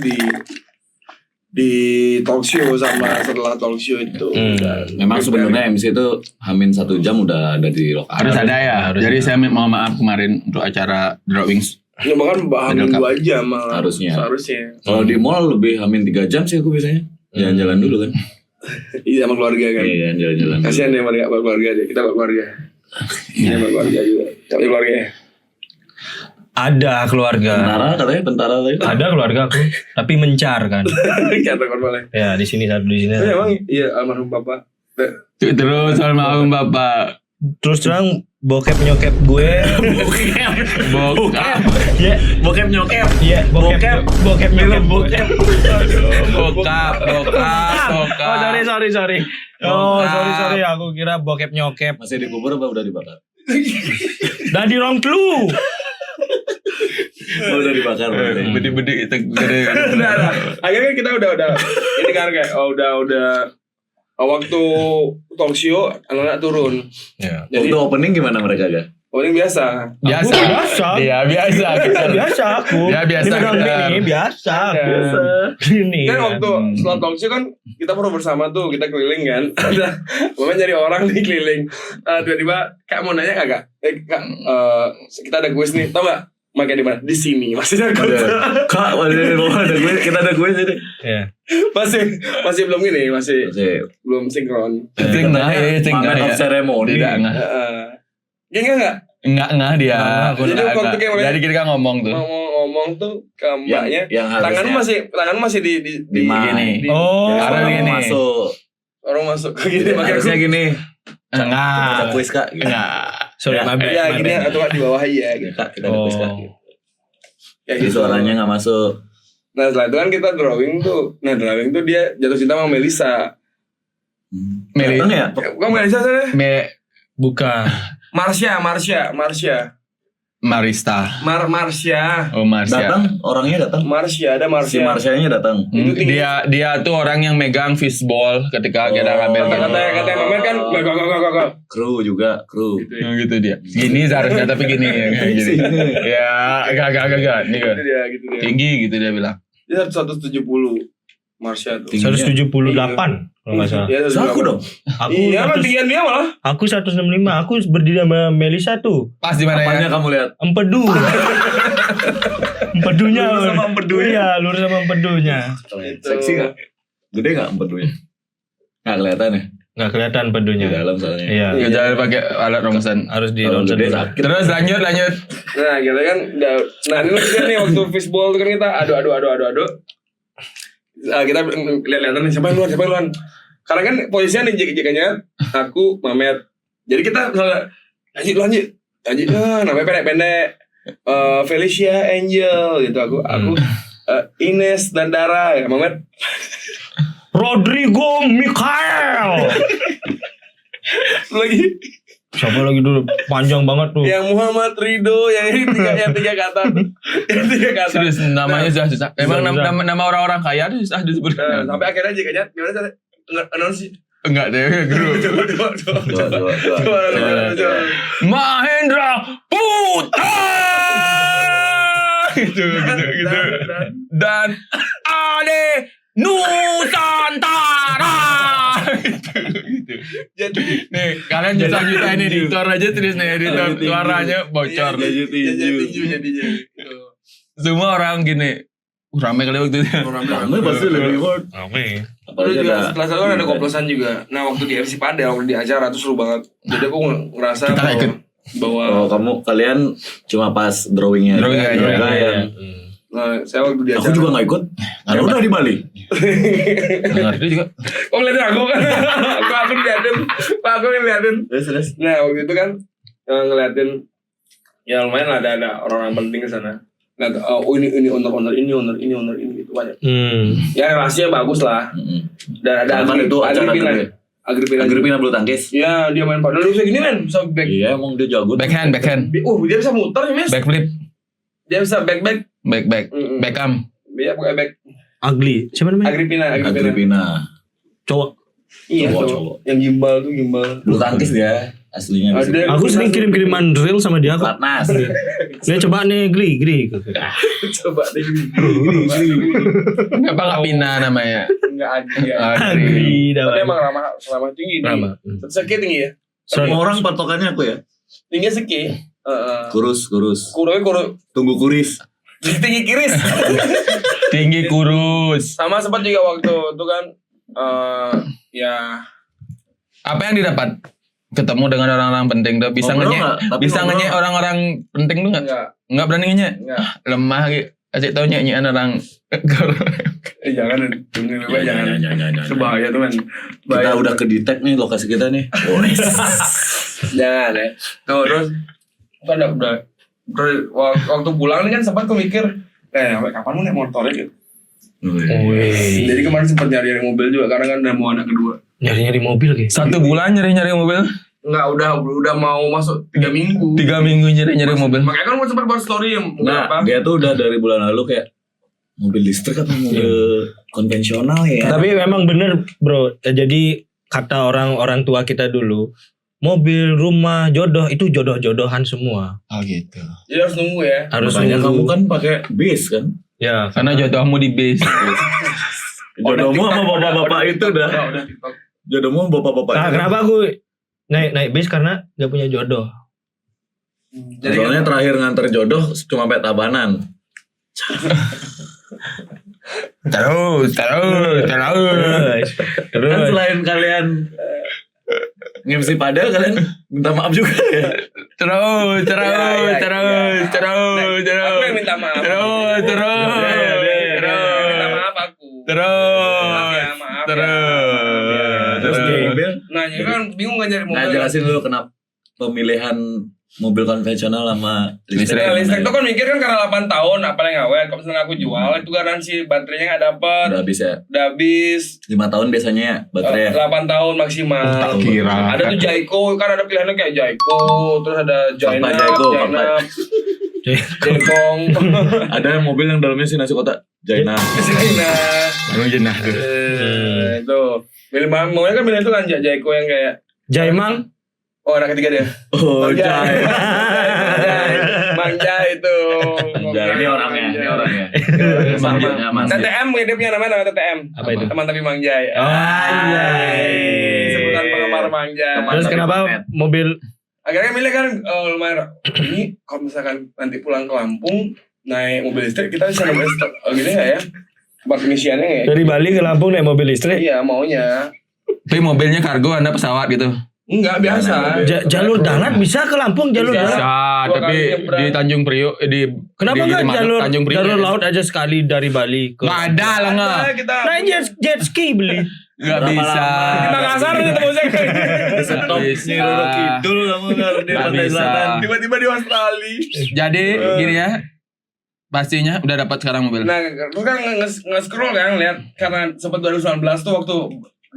di talk show sama setelah talk show itu. Dan Memang sebenarnya MC itu hamin 1 jam udah ada di lokasi. Harus ada ya. Jadi saya mau maaf kemarin untuk acara drawings. ya bahkan hamin 2 jam malah. Harusnya. Seharusnya. Kalau di mall lebih hamin 3 jam sih aku biasanya. Jalan-jalan dulu kan. Iya sama keluarga kan. Iya, jalan-jalan. Kasihan deh mereka keluarga deh. Kita keluarga. Iya keluarga juga. Tapi keluarga ya. Ada keluarga. Tentara tadi. Ada keluarga aku, tapi mencar kan. Kata kon boleh. Ya di sini satu di sini. Tapi emang iya almarhum bapak. Terus almarhum bapak. Terus terang bokep nyokep gue. Bokap. Ya, Bokep nyokep. iya bokep nyokep bokep. Bokap. Oh sorry. Oh sorry aku kira bokep nyokep. Masih dikubur apa udah dibakar? Dan di ruang telu. Oh, udah dibakar. Bedi-bedi itu gede. Nah, akhirnya kita udah ini kan kayak udah waktu talk show anak-anak turun. Ya. Jadi Waktu opening gimana mereka gak? paling biasa. Biasa. Iya, biasa. Biasa aku. Ya, biasa. Ini memang ini biasa aku. Ini. Kan waktu setelah talk show kan kita perlu bersama tuh, kita keliling kan. Momen nyari orang nih keliling. Tiba-tiba Kak mau nanya kagak? Kak, kita ada kuis nih, tau gak? Makanya di mana? Di sini. Maksudnya Kak, ada gue, kita ada gue sini. Ya. masih belum gini, masih belum sinkron. Mamen of ceremony. Tidak enggak. Ya enggak? Enggak dia. Jadi waktu kayak Jadi kita ngomong tuh. Ngomong tuh ke mbaknya. Yang Tanganmu masih di gini. Oh, Karena orang gini. masuk. Orang masuk ke gini pakai Harusnya gini. Ada Enggak. kuis Kak. Gitu. Enggak. sorry, Ya, mabe. ya gini atau di bawah ya gitu. Kak, kita ada kuis Kak. Oh. Ya Jadi suaranya gak masuk. Nah setelah itu kan kita drawing tuh. Nah drawing tuh dia jatuh cinta sama Melisa. Meli. Datang ya? Kok Melisa sana? Bukan. Marsha. Marista. Marsha. Oh, Marsha. Datang, orangnya datang. Marsha, ada Marsha. Si Marsyanya datang. Itu tinggi. Dia tuh orang yang megang fishball ketika kita ngambil Kata Mamet kan gak. Kru juga, kru. Gitu ya. gitu dia. Gini seharusnya tapi gini kayak gini. Ya, agak. Nih kan. Gitu dia. Tinggi gitu dia bilang. Dia 170 Marsha tuh. 178 kalau nggak salah. Iya, Aku dong. Aku Iya, kan 100 tinggian dia malah. Aku 165. Aku berdiri sama Melisa tuh. Pas di mana Apanya ya? kamu lihat? Empedu. Empedunya. Lurus sama empedunya. Iya, lurus sama empedunya. Seksi gak? Gede gak empedunya? Gak kelihatan ya? Nggak kelihatan Di empedunya. dalam soalnya. Iya. Ya, jangan pakai alat rongsen. Harus di Kalau ronsen gede dulu. sakit. Terus lanjut. Nah, kita kan nah ini kan nih waktu fishball tuh kan kita adu. Kita lihat-lihatan nih siapa yang duluan. Karena kan posisinya nih jika-jikanya aku Mamet. Jadi kita misalnya lanjut. Namanya pendek-pendek. Felicia Angel gitu aku Ines dan Dara ya Mamet. Rodrigo Mikael. Lagi Siapa lagi dulu? Panjang banget tuh. yang Muhammad Ridho yang ini tiga kata. Yang 3 kata. Serius namanya sudah susah. Emang Susah. nama orang-orang kaya tuh susah disebut. Sampai akhirnya jikanya gimana cara announce Enggak deh, grup. Coba. Mahendra Putra. gitu. Dan Ade Nusantara. gitu. Jadi Nih, kalian juta-juta ini editor aja tulis nih editor suaranya bocor. jadi tinju jadinya. Semua orang gini. Rame kali waktu itu. Rame pasti lebih word. Oke. Terus juga setelah itu kan ada koplosan juga. Nah waktu di FC Padel waktu di acara tuh seru banget. Jadi aku ngerasa Kita nggak ikut. bahwa Kalian cuma pas drawingnya. Drawing aja. Yang nah, saya waktu di acara. aku juga nggak ikut. Karena udah di Bali. Nggak ngerti juga. Kok ngeliatin aku kan? aku ngeliatin. Terus. Nah waktu itu kan ngeliatin ya lumayan lah ada orang-orang penting ke sana. Nah, oh ini owner ini gitu banyak. Ya relasinya bagus lah. Dan ada Kan itu acara Agripina bulu tangkis. Ya dia main padel dia bisa gini men, bisa back. Iya emang dia jago. Backhand. Dia bisa muter nih mes. Backflip. Dia bisa back. Beckham. Dia pakai back. Ugly. Siapa namanya? Agripina. Cowok. Iya Cowok. Yang gimbal tuh gimbal. Bulu tangkis dia aslinya. Ada. Aku sering kirim-kiriman drill sama dia kok. Platnas. Dia coba nih gri. Coba deh gini. Kenapa nggak Pina namanya? Enggak ada. Gri. Tapi emang ramah tinggi. Ramah. Seki tinggi ya. Semua orang patokannya aku ya. Tinggi seki. Kurus. Kuro. Tunggu kuris. Tinggi kiris. Tinggi kurus. Sama sempat juga waktu itu kan ya Apa yang didapat? Ketemu dengan orang-orang penting tuh bisa Ngobrol ngenyek, nggak? Tapi bisa ngobrol ngenyek nggak? orang-orang penting tuh nggak? enggak Berani ngenyek. Lemah gitu. Asik tau nyanyian orang. jangan jangan. Sebahaya tuh kan. Kita udah ke detect nih lokasi kita nih. Jangan ya. Tuh terus kan udah terus waktu pulang nih kan sempat aku mikir kapan mau naik motor gitu. Jadi kemarin sempat nyari mobil juga karena kan udah mau anak kedua. Nyari mobil guys. 1 bulan nyari mobil. Enggak, udah mau masuk 3 minggu. 3 minggu nyari mobil. Makanya kan mau sempat buat story yang Nah, dia tuh udah dari bulan lalu kayak mobil listrik atau mobil konvensional ya. Tapi memang bener bro. Jadi kata orang tua kita dulu, mobil, rumah, jodoh itu jodoh-jodohan semua. Oh gitu. Jadi harus nunggu ya. Harus Makanya nunggu. kamu kan pakai bis kan? Ya. Karena jodohmu di base. Jodohmu sama bapak-bapak itu dah. Udah TikTok. Jodohmu sama bapak-bapak. Nah, kenapa aku naik bis karena gak punya jodoh. Jadi Soalnya terakhir nganter jodoh cuma sampai Tabanan. Terus. Kan selain kalian nge-MC padel kalian minta maaf juga ya. Terus. Aku yang minta maaf. Minta maaf aku. Maaf ya. Terus di mobil. Nah, jadi kan bingung kan nyari mobil. Nah, jelasin dulu kenapa pemilihan mobil konvensional sama listrik. Nah, listrik tuh kan mikir kan karena 8 tahun apa yang awet. Kalau misalnya aku jual itu garansi baterainya nggak dapet. Udah habis ya. Udah habis. 5 tahun biasanya ya baterai. 8 tahun maksimal. Tak kira. Ada tuh Jayco, kan ada pilihannya kayak Jayco, terus ada Jainab, Jayco. Jepong, Ada mobil yang dalamnya si nasi kotak. Jaina. Jenah. Itu. Maunya kan milih itu kan Jayco yang kayak Jaimang. oh anak ketiga dia. Oh, Jai. Mang Jai itu. Ini orangnya. Sama. Mas. TTM dia punya namanya TTM. Apa itu? Teman tapi Mang Jai. Sebutan penggemar Mang Jai. Terus kenapa mobil Akhirnya milih kan lumayan. Ini kalau misalkan nanti pulang ke Lampung naik mobil listrik kita bisa nambah gini nggak ya? Tempat pengisiannya nggak ya? dari Bali ke Lampung naik mobil listrik? Iya maunya. Tapi mobilnya kargo, Anda pesawat gitu. Enggak biasa. Jalur darat bisa ke Lampung jalur Bisa. darat. Bisa, Dua tapi kali nyebrang. di Tanjung Priok di Kenapa di nggak Temanggung, Tanjung Priok. jalur laut aja sekali dari Bali ke? Nggak ada lah nggak. Kita Naik jet ski beli. Nggak bisa. di Makassar nih tembusnya. Stop Bisa. nih Roro Kidul kamu nggak di Nggak Pantai bisa. Selatan. Tiba-tiba di Australia. Jadi gini ya, pastinya udah dapat sekarang mobil. Nah, terus kan nge-scroll kan lihat karena sempat 2019 tuh waktu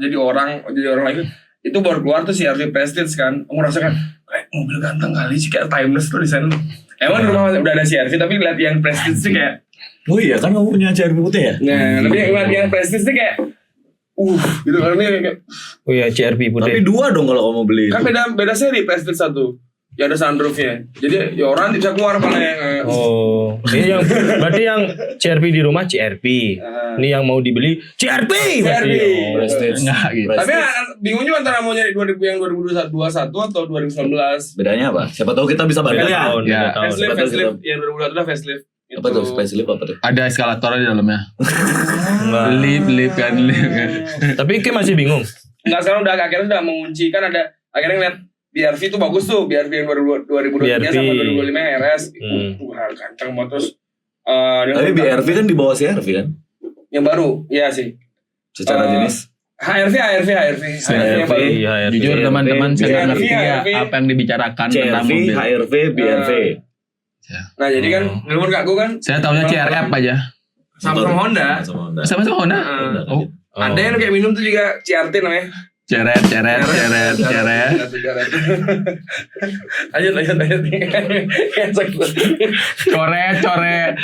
jadi orang lagi itu baru keluar tuh si RV Prestige kan. Aku ngerasakan kayak mobil ganteng kali sih kayak timeless tuh di sana. Emang di rumah udah ada CR-V tapi lihat yang Prestige sih kayak Oh iya kan kamu punya CR-V putih ya? nah, tapi lihat yang Prestige sih kayak Gitu kan ini kayak Oh iya, CRV Tapi putih. 2 dong kalau kamu beli. kan beda seri Facelift 1 yang ada sunroofnya. Jadi ya orang bisa keluar paling. Oh, ini yang berarti yang CRV di rumah CRV. Ini yang mau dibeli CRV. berarti. CRV. Oh. Prestige. Enggak gitu. Tapi bingung juga antara mau nyari 2000 yang 2021 atau 2019. Bedanya apa? Siapa tahu kita bisa bantu ya. Tahun, Ya. beda tahun. Facelift yang 2021 udah facelift. Apa tuh facelift apa tuh? Ada eskalator di dalamnya. Enggak. Lip kan. Tapi kayak masih bingung. Enggak, sekarang udah akhirnya udah mengunci kan ada akhirnya ngeliat BRV itu bagus tuh, BRV yang 2023 sama 2025 yang RS. Ganteng banget terus. Tapi BRV kan di bawah CRV kan? Yang baru, iya sih. Secara jenis. HRV yang baru. Iya, Jujur teman-teman saya nggak ngerti ya HRV. apa yang dibicarakan tentang CRV, mobil. HRV, BRV. Nah jadi kan menurut kakku kan Saya taunya CRF aja. sama Honda. Sama Honda. Sama-sama Honda. Nah, Oh, ada yang kayak minum tuh juga CRT namanya. ceret. Lanjut. Coret.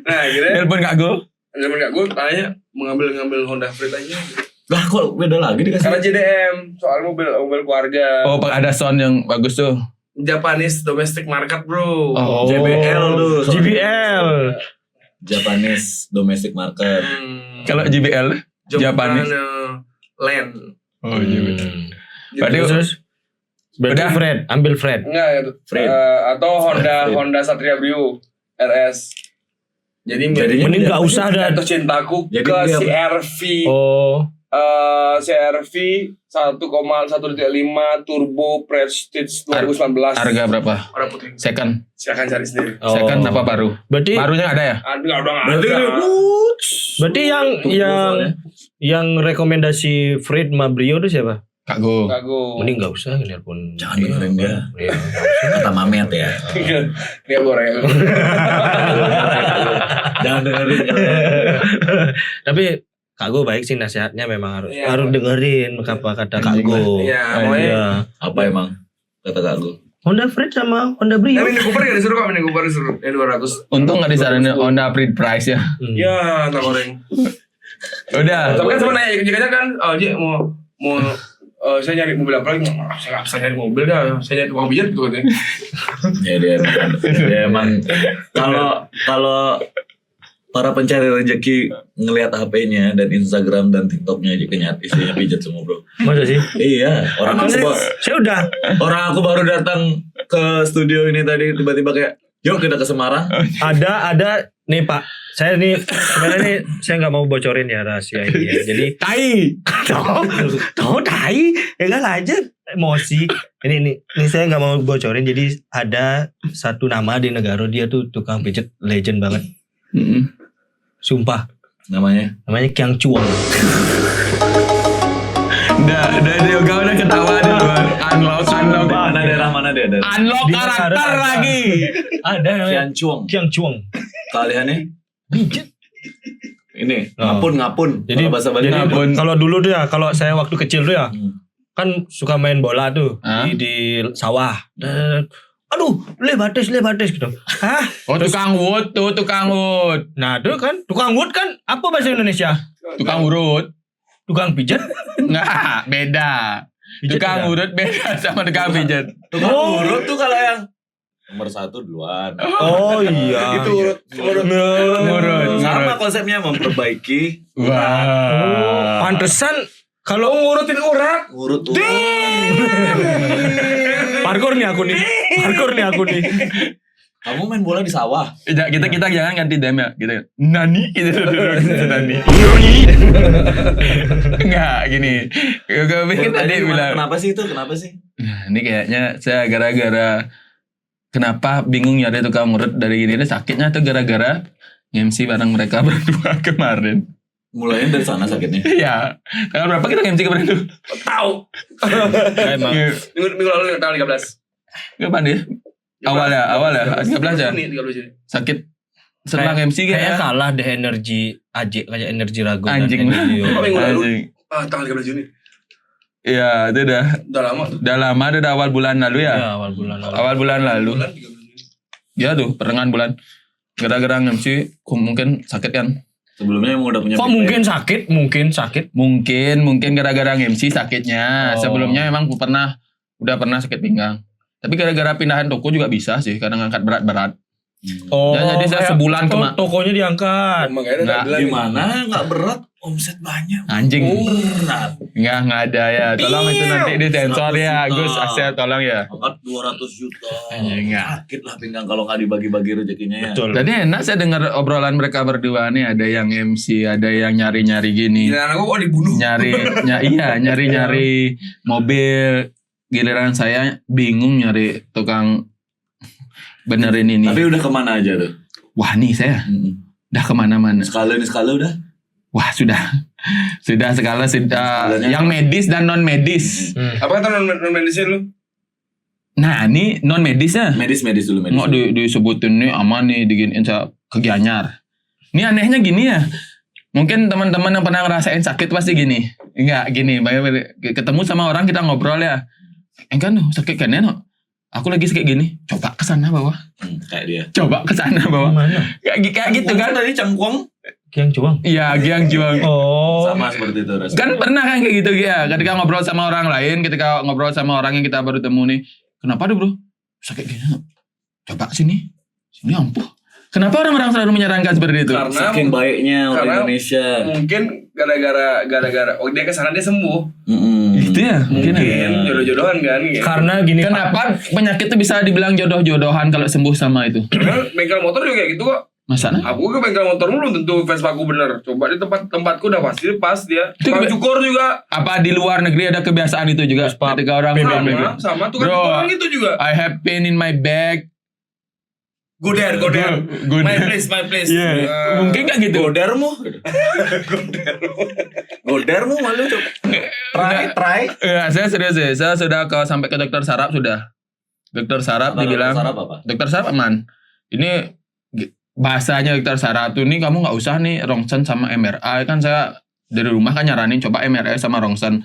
Nah akhirnya Telepon Kak Go. temen kakku tanya mengambil Honda Freed aja. Lah kok beda lagi dikasih? Karena JDM soal mobil keluarga. Oh, ada sound yang bagus tuh. Japanese domestic market bro. Oh. JBL tuh. JBL. Japanese domestic market. Kalau JBL, Japanese. Land. Oh, JBL. Berarti Terus berarti Udah. Fred, ambil Fred. Enggak ya. Fred. Atau Honda Satria Brio RS. Jadinya Mending gak usah dah. jatuh cintaku Jadi ke dia apa? CRV. Oh, CRV 1,1.5 turbo Prestige 2019. harga berapa? Warna putih. Second. Silakan cari sendiri. oh. Second apa baru? Berarti Barunya ada ya? Udah nggak Berarti ada. berarti yang rekomendasi Fred Mabrio itu siapa? Kak Go. Kago. Mending gak usah telepon. Jangan dengerin dia. Iya, nggak usah. Kata Mamet ya. Dia goreng. Jangan dengerin. Tapi Kak Go baik sih nasihatnya memang harus Iya. harus dengerin apa kata Kak Go. Iya, pokoknya. Iya. Apa emang? Kata Kak Gu. Honda Fred sama Honda Brio. Tapi Mini Cooper gak disuruh kok, Mini Cooper disuruh. Yang 200. Untung nggak disaranin Honda Freed price ya. Hmm. Ya, tak goreng. Udah. Tapi kan sebenarnya jika kan, Ji mau saya nyari mobil apa lagi? Saya nggak bisa nyari mobil dah. Saya nyari tukang pijat gitu katanya. Ya dia emang kalau para pencari rezeki ngelihat HP-nya dan Instagram dan TikTok-nya aja kenyat isinya pijat semua bro. Masa sih? Iya, Saya udah. orang aku baru datang ke studio ini tadi tiba-tiba kayak, yuk kita ke Semarang. Ada nih Pak. Saya nih sebenarnya nih saya nggak mau bocorin ya rahasia ini ya. Jadi tahu tai ya kan aja emosi. Ini saya nggak mau bocorin. Jadi ada satu nama di negara dia tuh tukang pijat legend banget. Sumpah Namanya Kiang Chuang. Udah dia udah ketawa deh. Unlock. mana dia ada. Unlock Di karakter negara lagi. Ada namanya Kian Chuang. Kiang Chuang. Kaliannya Pijat. ini Oh. ngapun. Jadi Kalau bahasa Bali jadi ngapun. kalau dulu tuh ya, kalau saya waktu kecil tuh ya, kan suka main bola tuh Hah? di sawah. Dan, aduh, lebates gitu. Hah? Oh, tukang wood. Nah, itu kan tukang wood kan apa bahasa Indonesia? Tukang urut. Tukang pijat. Enggak, beda. Pijat Tukang beda. urut beda sama tukang pijat. Tukang urut tuh kalau yang nomor 1 duluan. Oh iya. Itu urut. Urut. Sama konsepnya memperbaiki Wah. Pantesan kalau Ngurutin urat. urut. parkour nih aku nih. Kamu main bola di sawah. Kita jangan ganti dem ya. Kita nani gitu nani. Enggak gini. Gue pikir tadi bilang. Kenapa sih itu? Kenapa sih? Nah, ini kayaknya saya gara-gara kenapa bingung nyari tukang urut dari ini deh sakitnya tuh gara-gara MC bareng mereka berdua kemarin. Mulainya dari sana sakitnya. Iya. Tanggal berapa kita MC kemarin tuh? Tahu. Emang Minggu lalu tanggal 13. Kapan dia? Awal ya. 13 ya. Juni, 13 Juni. Sakit senang MC kayaknya kayaknya. kalah deh energi Aji kayak energi Rago Anjing. dan energi Oh, minggu lalu. Anjing. Tanggal 13 Juni. Iya, itu udah Udah lama tuh. udah awal bulan lalu ya. Ya, awal bulan lalu. Awal bulan lalu. Bulan 13 Juni. Ya tuh, pertengahan bulan. Gara-gara MC mungkin sakit kan. Sebelumnya emang udah punya Kok big mungkin bang? sakit? Mungkin gara-gara MC sakitnya. Oh. Sebelumnya emang udah pernah sakit pinggang. Tapi gara-gara pindahan toko juga bisa sih, kadang ngangkat berat-berat. Oh, Ya, jadi saya kayak sebulan tokonya diangkat. Makanya Nggak, tak bilang Gimana nggak berat, omset banyak. Anjing. Berat. Nggak ada ya. Tolong itu nanti disensor 100 ya, juta. Gus. Asyik tolong ya. Angkat 200 juta. Enggak. Sakit lah pinggang kalau nggak dibagi-bagi rezekinya ya. Betul. Tadi enak saya dengar obrolan mereka berdua nih, ada yang MC, ada yang nyari-nyari gini. giliran aku kok dibunuh. Nyari mobil. Giliran saya bingung nyari tukang benerin ini. Tapi udah kemana aja tuh? Wah nih saya Mm-mm. udah kemana-mana. Sekali udah. Wah sudah skala sudah Skalanya yang medis dan non medis. Apa kata non medisnya lu? Nah ini non medisnya Medis dulu medis. nggak disebutin nih aman nih diginiin saya ke Gianyar. Ini anehnya gini ya. Mungkin teman-teman yang pernah ngerasain sakit pasti gini. Enggak gini, ketemu sama orang kita ngobrol ya. Enggak no, sakit kan ya no. Aku lagi sakit gini, coba ke sana bawah. Kayak dia. Coba ke sana bawah. Mana? Kayak gitu kan. Tadi cangkuang Kiang Cuang. Iya, Giang Juang. Oh. sama seperti itu rasanya. Kan pernah kan kayak gitu ya. Ketika ngobrol sama orang lain, ketika ngobrol sama orang yang kita baru temu nih. Kenapa tuh bro? Sakit gini. Coba sini. Sini ampuh. Kenapa orang-orang selalu menyarankan seperti itu? Karena Saking baiknya orang karena Indonesia. mungkin gara-gara dia kesana dia sembuh. Gitu ya? Mungkin. Mungkin jodoh-jodohan kan. Ya. Karena gini Pak. Kenapa penyakit itu bisa dibilang jodoh-jodohan kalau sembuh sama itu? Karena bengkel motor juga kayak gitu kok. Masanya? Aku ke bengkel motor belum tentu Vespa aku bener. Coba di tempatku udah pasti pas dia. Itu Tukang kebe- cukur juga. Apa di luar negeri ada kebiasaan itu juga? Ketika orang Sama tukang Bro, cukur gitu juga. I have pain in my back. Go there. Good. My place. Iya. Mungkin gak gitu? Godermu. Godermu malu coba. Try. Ya, saya serius sih. Saya sudah sampai ke dokter saraf sudah. Dokter saraf dibilang. Sarap apa? Dokter saraf aman. Ini bahasanya dokter saraf tuh nih kamu nggak usah nih rongsen sama MRI kan saya dari rumah kan nyaranin coba MRI sama rongsen.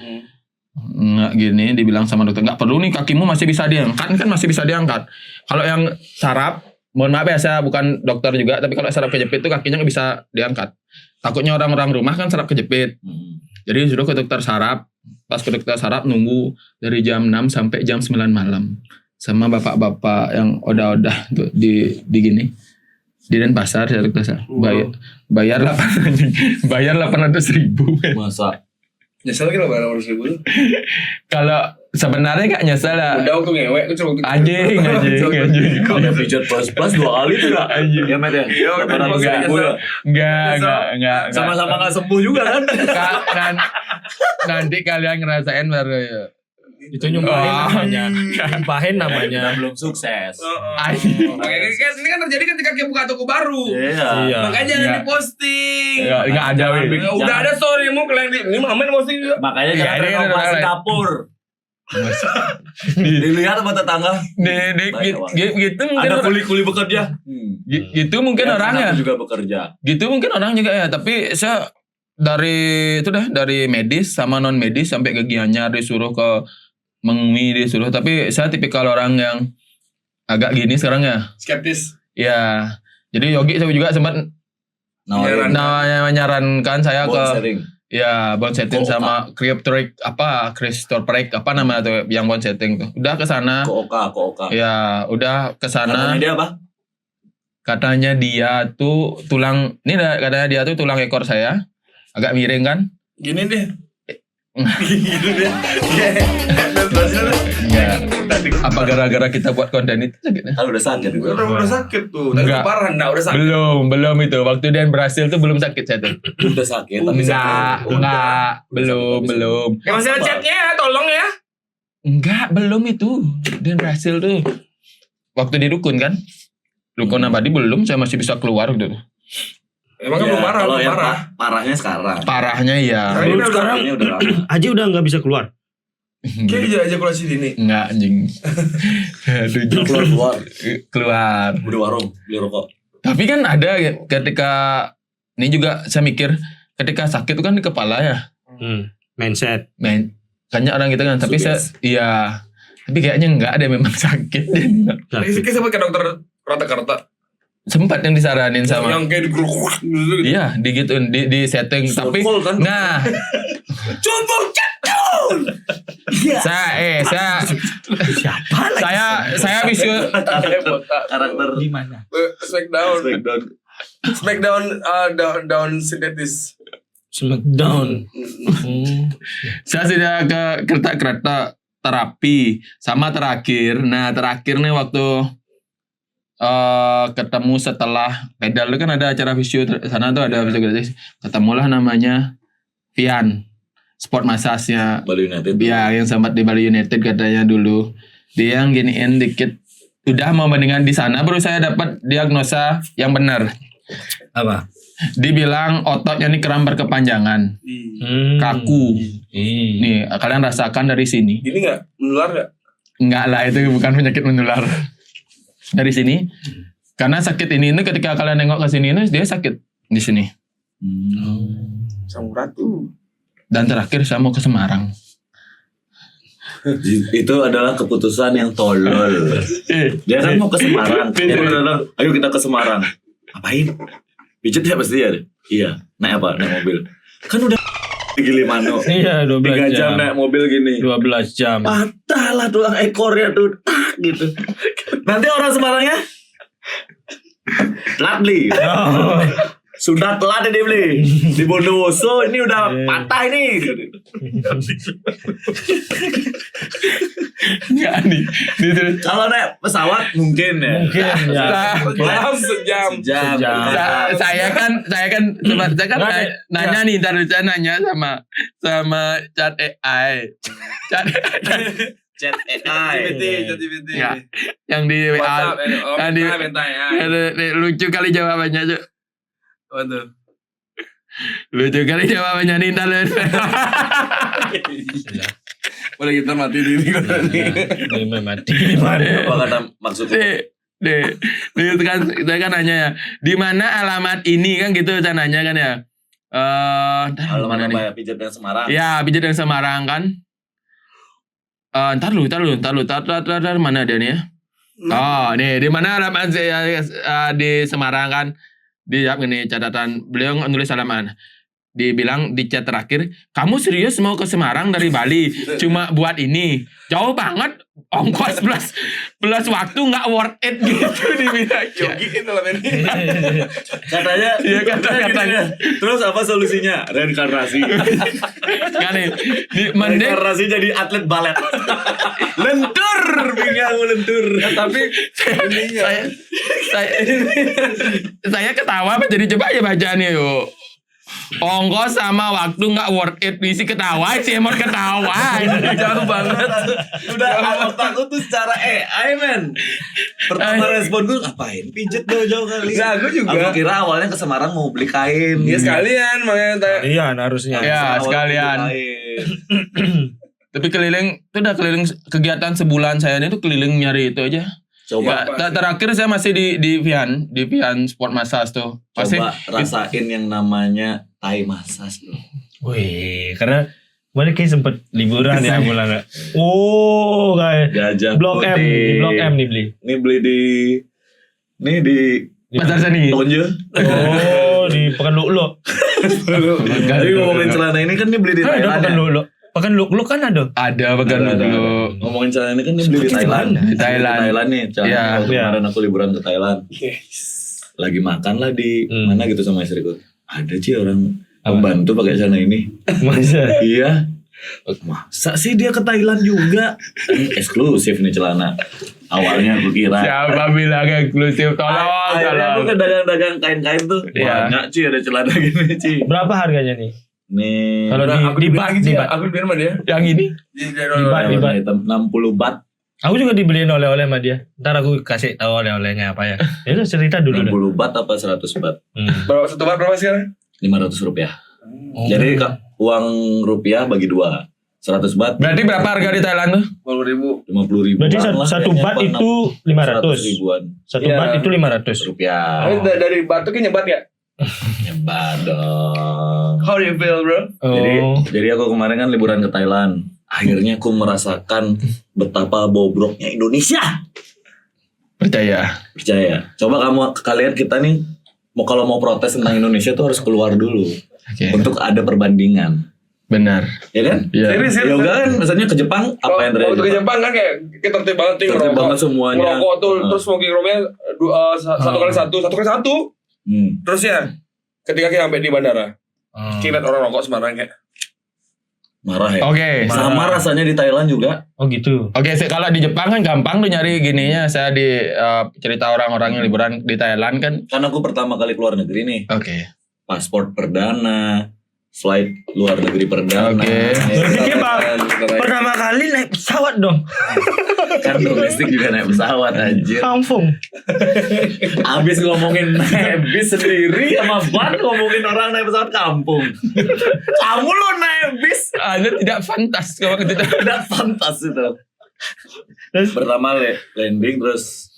Nggak gini dibilang sama dokter nggak perlu nih kakimu masih bisa diangkat kan masih bisa diangkat. Kalau yang saraf mohon maaf ya saya bukan dokter juga tapi kalau saraf kejepit tuh kakinya nggak bisa diangkat. Takutnya orang-orang rumah kan saraf kejepit. Jadi suruh ke dokter saraf. Pas ke dokter saraf nunggu dari jam 6 sampai jam 9 malam. Sama bapak-bapak yang odah-odah tuh di gini. Di Denpasar saya dokter saraf. Bayar 800 ribu. Masa Nyesel kira berapa ratus ribu tuh. Kalau sebenarnya gak nyesel lah. Udah waktu ngewek aku coba waktu Anjing. Ada pijat plus 2 kali tuh gak? Ya Met ya? Iya, udah 800 ribu ya? Enggak. Sama-sama gak sembuh juga kan? Nanti kalian ngerasain baru ya. Itu nyumpahin Dan namanya. belum sukses. Makanya kan ini kan terjadi ketika dia buka toko baru. Iya. Makanya jangan Nggak. diposting. Enggak ada weh. Udah ada storymu kalian ini mamen posting juga. Makanya Iya, jangan ini kan renovasi orang- dapur. Dilihat sama tetangga. Gitu mungkin Ada orang- kuli-kuli bekerja. gitu mungkin Yang orangnya. satu juga bekerja. Gitu mungkin orang juga ya, tapi saya dari medis sama non medis sampai ke Gianyar disuruh ke Mengwi disuruh, tapi saya tipikal orang yang agak gini sekarang ya. Skeptis. Ya. Jadi Yogi saya juga sempat Nawarin menyarankan saya bond ke sharing. ya bond setting Ke sama Cryptoric apa nama tuh yang bond setting tuh. Udah ke sana. Ke Oka. Ya, udah ke sana. Katanya dia apa? Katanya dia tuh katanya dia tuh tulang ekor saya agak miring kan? Gini deh. Gitu Enggak. Apa gara-gara kita buat konten itu sakitnya? Kan udah sakit. Udah sakit tuh. Tadi Enggak. parah enggak udah sakit. Belum itu. Waktu dia berhasil tuh belum sakit saya tuh. Udah sakit tapi Enggak. Belum. Ya masih ada chatnya ya, tolong ya. Enggak, belum itu. Dia berhasil tuh. Waktu di Dukun kan? Dukun Abadi belum, saya masih bisa keluar gitu. Emang kan belum parah, Kalau belum yang parah. parahnya sekarang. Parahnya ya. Ini Sekarang Ini udah lama. Aji udah nggak bisa keluar. Kayak ejakulasi dini. Enggak anjing. Aduh, keluar. Udah warung beli rokok. Tapi kan ada ketika ini juga saya mikir ketika sakit itu kan di kepala ya. Mindset. Kayaknya orang gitu kan, tapi Suges. tapi kayaknya enggak ada memang sakit. Ini sempat ke dokter rata-rata. Sempat yang disaranin sama. Yang kayak digeruk gitu. Iya, digituin, di setting. Tapi, Circle kan? nah, Coba jatuh. saya visual. Karakter Di mana? Smackdown down sintetis. Smackdown. Saya sudah ke kereta terapi sama terakhir. Nah, terakhir nih waktu ketemu setelah pedal itu kan ada acara visio sana tuh ada visio gratis. Ketemulah namanya Vian, sport massage-nya. Bali United. Ya, yang sempat di Bali United katanya dulu. Dia yang giniin dikit. Udah mau bandingan di sana baru saya dapat diagnosa yang benar. Apa? Dibilang ototnya ini keram berkepanjangan, kaku. Nih, kalian rasakan dari sini. Gini nggak menular nggak? Enggak lah, itu bukan penyakit menular. Dari sini. Karena sakit ini ketika kalian nengok ke sini dia sakit di sini. Sang ratu. Dan terakhir saya mau ke Semarang. Itu adalah keputusan yang tolol. Dia kan mau ke Semarang. Dia bilang, ayo kita ke Semarang. Apain? Pijet ya pasti ya. Iya. Naik apa? Naik mobil. Kan udah gili mano. Iya, 12 3 jam jam. naik mobil gini. 12 jam. Patah lah tulang ekornya tuh. Gitu. Nanti orang Semarangnya telat beli. Oh. Sudah telat dia beli. Di Bondowoso ini udah patah ini. Enggak nih. Kalau naik pesawat mungkin ya. Mungkin ya. Sejam. Saya kan nanya nih, ntar saya nanya sama chat AI. Chat Chat AI. ChatGPT. Ya, yang di WA, yang di lucu kali jawabannya tuh. Waduh. Lucu kali jawabannya nih, ntar Udah kita mati di ini. Ini mati. Apa kata maksudnya? Itu kan saya kan nanya ya, di mana alamat ini kan gitu saya nanya kan ya. Alamat apa ya? Pijet yang Semarang. Ya, pijat yang Semarang kan. Ntar lu, mana dia nih ya? Oh, nih di mana alamat di Semarang kan? Dia gini catatan beliau nulis alamat. Dibilang di chat terakhir, kamu serius mau ke Semarang dari Bali? Cuma buat ini. Jauh banget, ongkos plus waktu nggak worth it gitu dibilang. Jogiin dalam ini. Katanya, Iya, katanya. Terus apa solusinya? Reinkarnasi. Kan nih, mending Reinkarnasi jadi atlet balet. Lentur, pinggang lentur. Tapi ininya. saya ketawa apa jadi coba aja baca nih yuk. Ongkos sama waktu nggak worth it, isi ketawa sih emang ketawa jauh banget. Udah otakku tuh secara AI men. Pertama respon gue ngapain? Pijet jauh-jauh kali. Nah, aku juga. Aku kira awalnya ke Semarang mau beli kain. Ya sekalian makanya tanya. Iya, harusnya. Ya, sekalian. Tapi keliling, itu udah keliling kegiatan sebulan saya ini tuh keliling nyari itu aja. Coba Ya, terakhir saya masih di Vian Sport Massage tuh. Masih coba rasain yang namanya Thai massage loh. Wih, karena kemarin kayak sempet liburan ya bulan. Oh, kayak Gajah Blok M, putih. di Blok M nih beli. Ini beli di Pasar Seni. Tonje. Oh, di Pekanbaru. Jadi ngomongin celana ini kan dia beli di Kan ada Thailand. Ya? Pekanbaru. Pekanbaru kan ada. Ada bagian Ada. dulu. Ngomongin celana ini kan dia beli di Seperti Thailand. di mana? Di Thailand. Di Thailand nih. Celana Iya. waktu Iya. kemarin aku liburan ke Thailand. Lagi makan lah di mana gitu sama istriku. Ada sih orang pembantu pakai celana ini. Masa? Iya. Masa sih dia ke Thailand juga? Eksklusif nih celana. Awalnya aku kira. Siapa bilang eksklusif? Akhirnya aku ke dagang-dagang kain-kain tuh. Iya. Banyak Ci ada celana gini Ci. Berapa harganya nih? Nih. Kalau di bat, di bat. Aku dibeliin sama dia. Yang ini? Di bat, di bat. Hitam 60 bat. Aku juga dibeliin oleh-oleh sama dia. Ntar aku kasih tahu oleh-olehnya apa ya. Ya udah cerita dulu dah. 60 bat apa 100 bat? Berapa satu bar berapa sekarang? 500 rupiah. Oh. Jadi uang rupiah bagi 2. 100 bat. Berarti berapa harga di Thailand tuh? 50.000. 50 ribu. Berarti satu bat itu 500. ribuan Satu Iya. bat itu 500. rupiah. Tapi dari batu kan nyebat ya? Nyebar dong. How do you feel bro? Oh. Jadi aku kemarin kan liburan ke Thailand. Akhirnya aku merasakan betapa bobroknya Indonesia. Percaya. Coba kalian kita nih kalau mau protes tentang Indonesia tuh harus keluar dulu Oke. untuk ada perbandingan, Benar. ya kan? Iya. Serius. Yoga kan misalnya ke Jepang apa yang terjadi? Waktu ke Jepang kan kayak kita tertib banget tuh Tertib banget semuanya. Ngerokok tuh terus smoking roomnya satu kali satu. Terus ya ketika kita sampai di bandara, kita lihat orang rokok sembarangan kayak Marah ya. Oke. Sama rasanya di Thailand juga. Oh gitu. Oke, kalau di Jepang kan gampang tuh nyari gininya. Saya di cerita orang-orang yang liburan di Thailand kan. Kan aku pertama kali keluar negeri nih. Oke. Paspor perdana, flight luar negeri perdana. Oke. Berarti pertama kali naik pesawat dong. Kan domestik juga naik pesawat anjir. Kampung. Abis ngomongin naik bis sendiri sama Van ngomongin orang naik pesawat kampung. Kamu lo naik bis Anda tidak fantas kalau tidak. tidak pantas itu. Pertama landing terus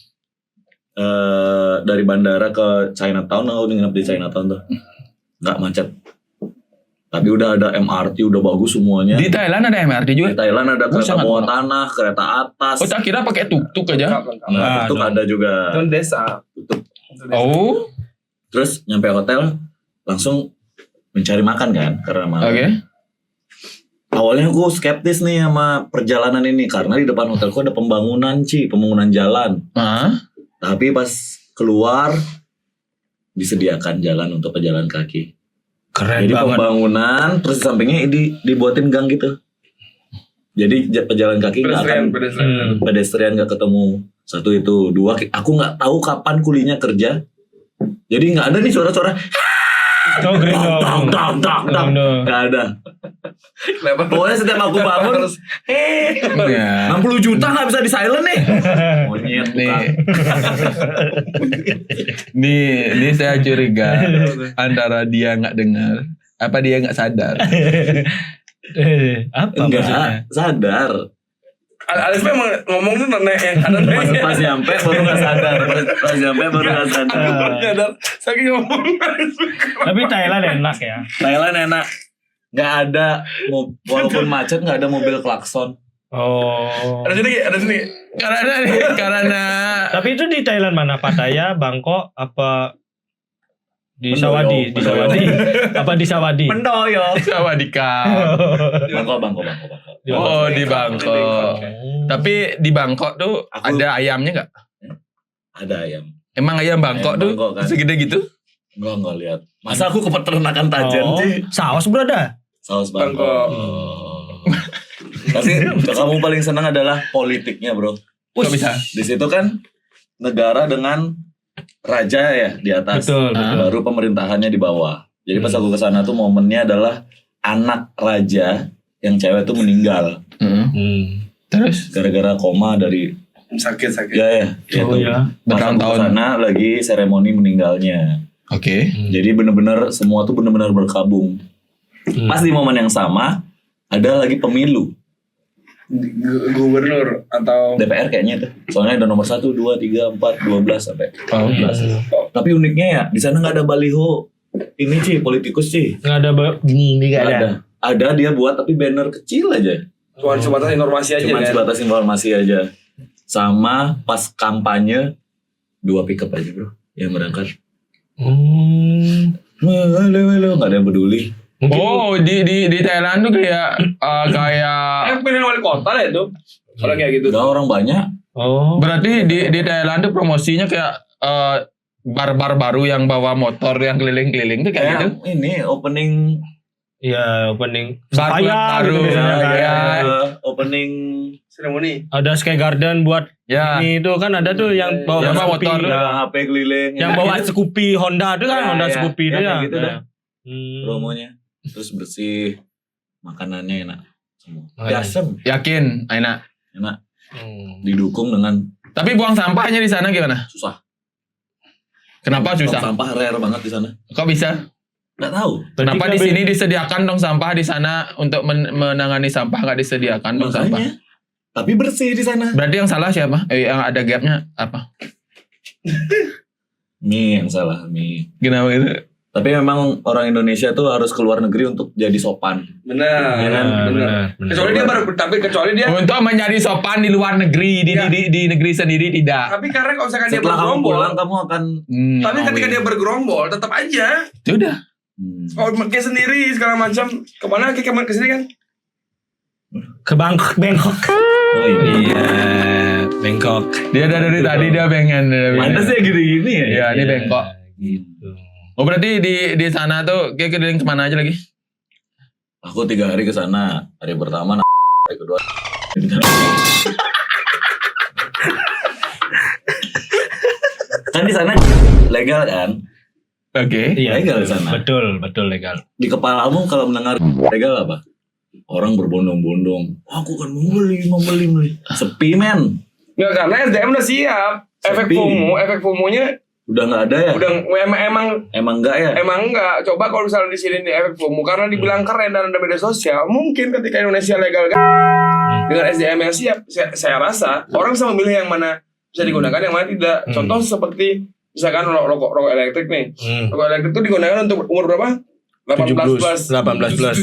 dari bandara ke Chinatown, aku nginep di Chinatown tuh. Nggak macet. Tapi udah ada MRT, udah bagus semuanya. Di Thailand ada MRT Di juga. Thailand ada kereta sangat bawah murah. tanah, kereta atas. Oh, tak kira pakai tuk-tuk aja. Nah, itu ada juga. Itu desa. Oh, Terus nyampe hotel langsung mencari makan kan karena malam. oke. Awalnya aku skeptis nih sama perjalanan ini karena di depan hotelku ada pembangunan jalan. Ah, Tapi pas keluar disediakan jalan untuk pejalan kaki. Keren Jadi banget. pembangunan terus di sampingnya dibuatin gang gitu. Jadi pejalan kaki nggak akan pedestrian nggak ketemu. Satu itu, dua aku nggak tahu kapan kulinya kerja. Jadi nggak ada nih suara-suara Oh, grindong. nggak ada. Pokoknya setiap aku bangun terus ya. 60 juta nggak bisa di silent nih. Monyet bukan. Nih saya curiga antara dia nggak dengar, apa dia nggak sadar. Apa maksudnya? Enggak, sadar. Alisnya emang ngomong tuh naik yang kanan Pas nyampe baru nggak sadar. Pas nyampe baru nggak sadar. nyadar saking ngomong. Tapi Thailand enak ya. Thailand enak. Nggak ada, walaupun macet nggak ada mobil klakson. Oh. Ada sini. Karena Tapi itu di Thailand mana? Pattaya, Bangkok, apa di Mendoyo. Sawadi? Di Sawadi. Apa di Sawadi? Mendoyo. Sawadika. Bangkok. Oh, di Bangkok. Tapi di Bangkok tuh ada ayamnya nggak? Ada ayam. Emang ayam Bangkok Ayam tuh Bangkok kan. segede gitu? Enggak lihat. Masa aku ke peternakan Tajen Oh, sih? saus berada. Saus Bangkok. Bangkok. Tapi kamu paling senang adalah politiknya, bro. Kok bisa? Di situ kan negara dengan raja ya di atas. Betul. Baru pemerintahannya di bawah. Jadi pas aku kesana tuh momennya adalah anak raja yang cewek tuh meninggal Terus? gara-gara koma dari Sakit. ya Oh itu. ya. Pas aku Bertahun-tahun. kesana lagi seremoni meninggalnya. Oke. Jadi benar-benar semua tuh benar-benar berkabung. Pas di momen yang sama ada lagi pemilu Gubernur atau DPR kayaknya itu. Soalnya ada nomor 1, 2, 3, 4, 12 sampai Oh, 14. Tapi uniknya ya di sana nggak ada baliho. Ini sih politikus sih. Nggak ada ini nggak ada. Ada dia buat tapi banner kecil aja. cuma sebatas informasi aja Cuma kan. sebatas informasi aja. Sama pas kampanye 2 pickup aja bro yang berangkat. Halo, nggak ada yang peduli. Oh, di Thailand tuh kayak Pilihan wali kota lah itu. Kalau kayak gitu. Udah orang banyak. Oh. berarti di Thailand tuh promosinya kayak bar-bar baru yang bawa motor yang keliling-keliling tuh kayak gitu. Kayak ini opening Iya, opening Bar Sapphire baru. gitu biasanya Ya, kayak. opening Seremoni. Ada Sky Garden buat Ya. ini itu kan ada tuh yang bawa Yang bawa Scoopy. motor. Ya. HP keliling. Yang bawa Scoopy Honda itu kan Ya, Honda ya. Scoopy itu Ya, ya. kayak gitu dah. Promonya. Promonya. Terus bersih. Makanannya enak semua. Makanya. Asem. Yakin, enak. Enak. Didukung dengan Tapi buang sampahnya di sana gimana? susah. Kenapa susah? Sampah rare banget di sana. Kok bisa? Nggak tahu. Kenapa di sini disediakan dong sampah, di sana untuk menangani sampah nggak disediakan dong sampah? Makanya. Tapi bersih di sana. Berarti yang salah siapa? Yang ada gapnya apa? Mie yang salah, mie. Kenapa gitu? Tapi memang orang Indonesia tuh harus keluar negeri untuk jadi sopan. Benar. Iya kan? benar. Kecuali dia Untuk menjadi sopan di luar negeri, di negeri sendiri tidak. tapi karena kalau misalkan dia Setelah kamu bergerombol, pulang kamu akan tapi ketika dia bergerombol tetap aja. Sudah. Kalau kayak sendiri segala macam, kemana kayak ke sini kan? Ke Bangkok. Oh Iya, Bangkok. Dia dari tadi dia pengen. Pantas ya gini-gini ya. Iya, ini bengkok. Gitu. Oh berarti di sana tuh kayak keliling kemana aja lagi? Aku 3 hari ke sana. Hari pertama, hari kedua. Kan di sana legal kan? Oke. Iya, Legal di sana. betul legal. Di kepalamu kalau mendengar legal apa? Orang berbondong-bondong. Aku kan mau beli. Sepi men. Nggak, karena SDM udah siap. Efek Sepi. FOMO-nya Udah nggak ada ya? udah Emang nggak ya? emang enggak. Coba kalau misalnya di sini di efek FOMO karena dibilang keren dan ada media sosial, mungkin ketika Indonesia legal dengan SDM yang siap, saya rasa orang bisa memilih yang mana bisa digunakan, yang mana tidak. Contoh seperti misalkan rokok elektrik nih. Rokok elektrik itu digunakan untuk umur berapa? 18 plus 18 plus.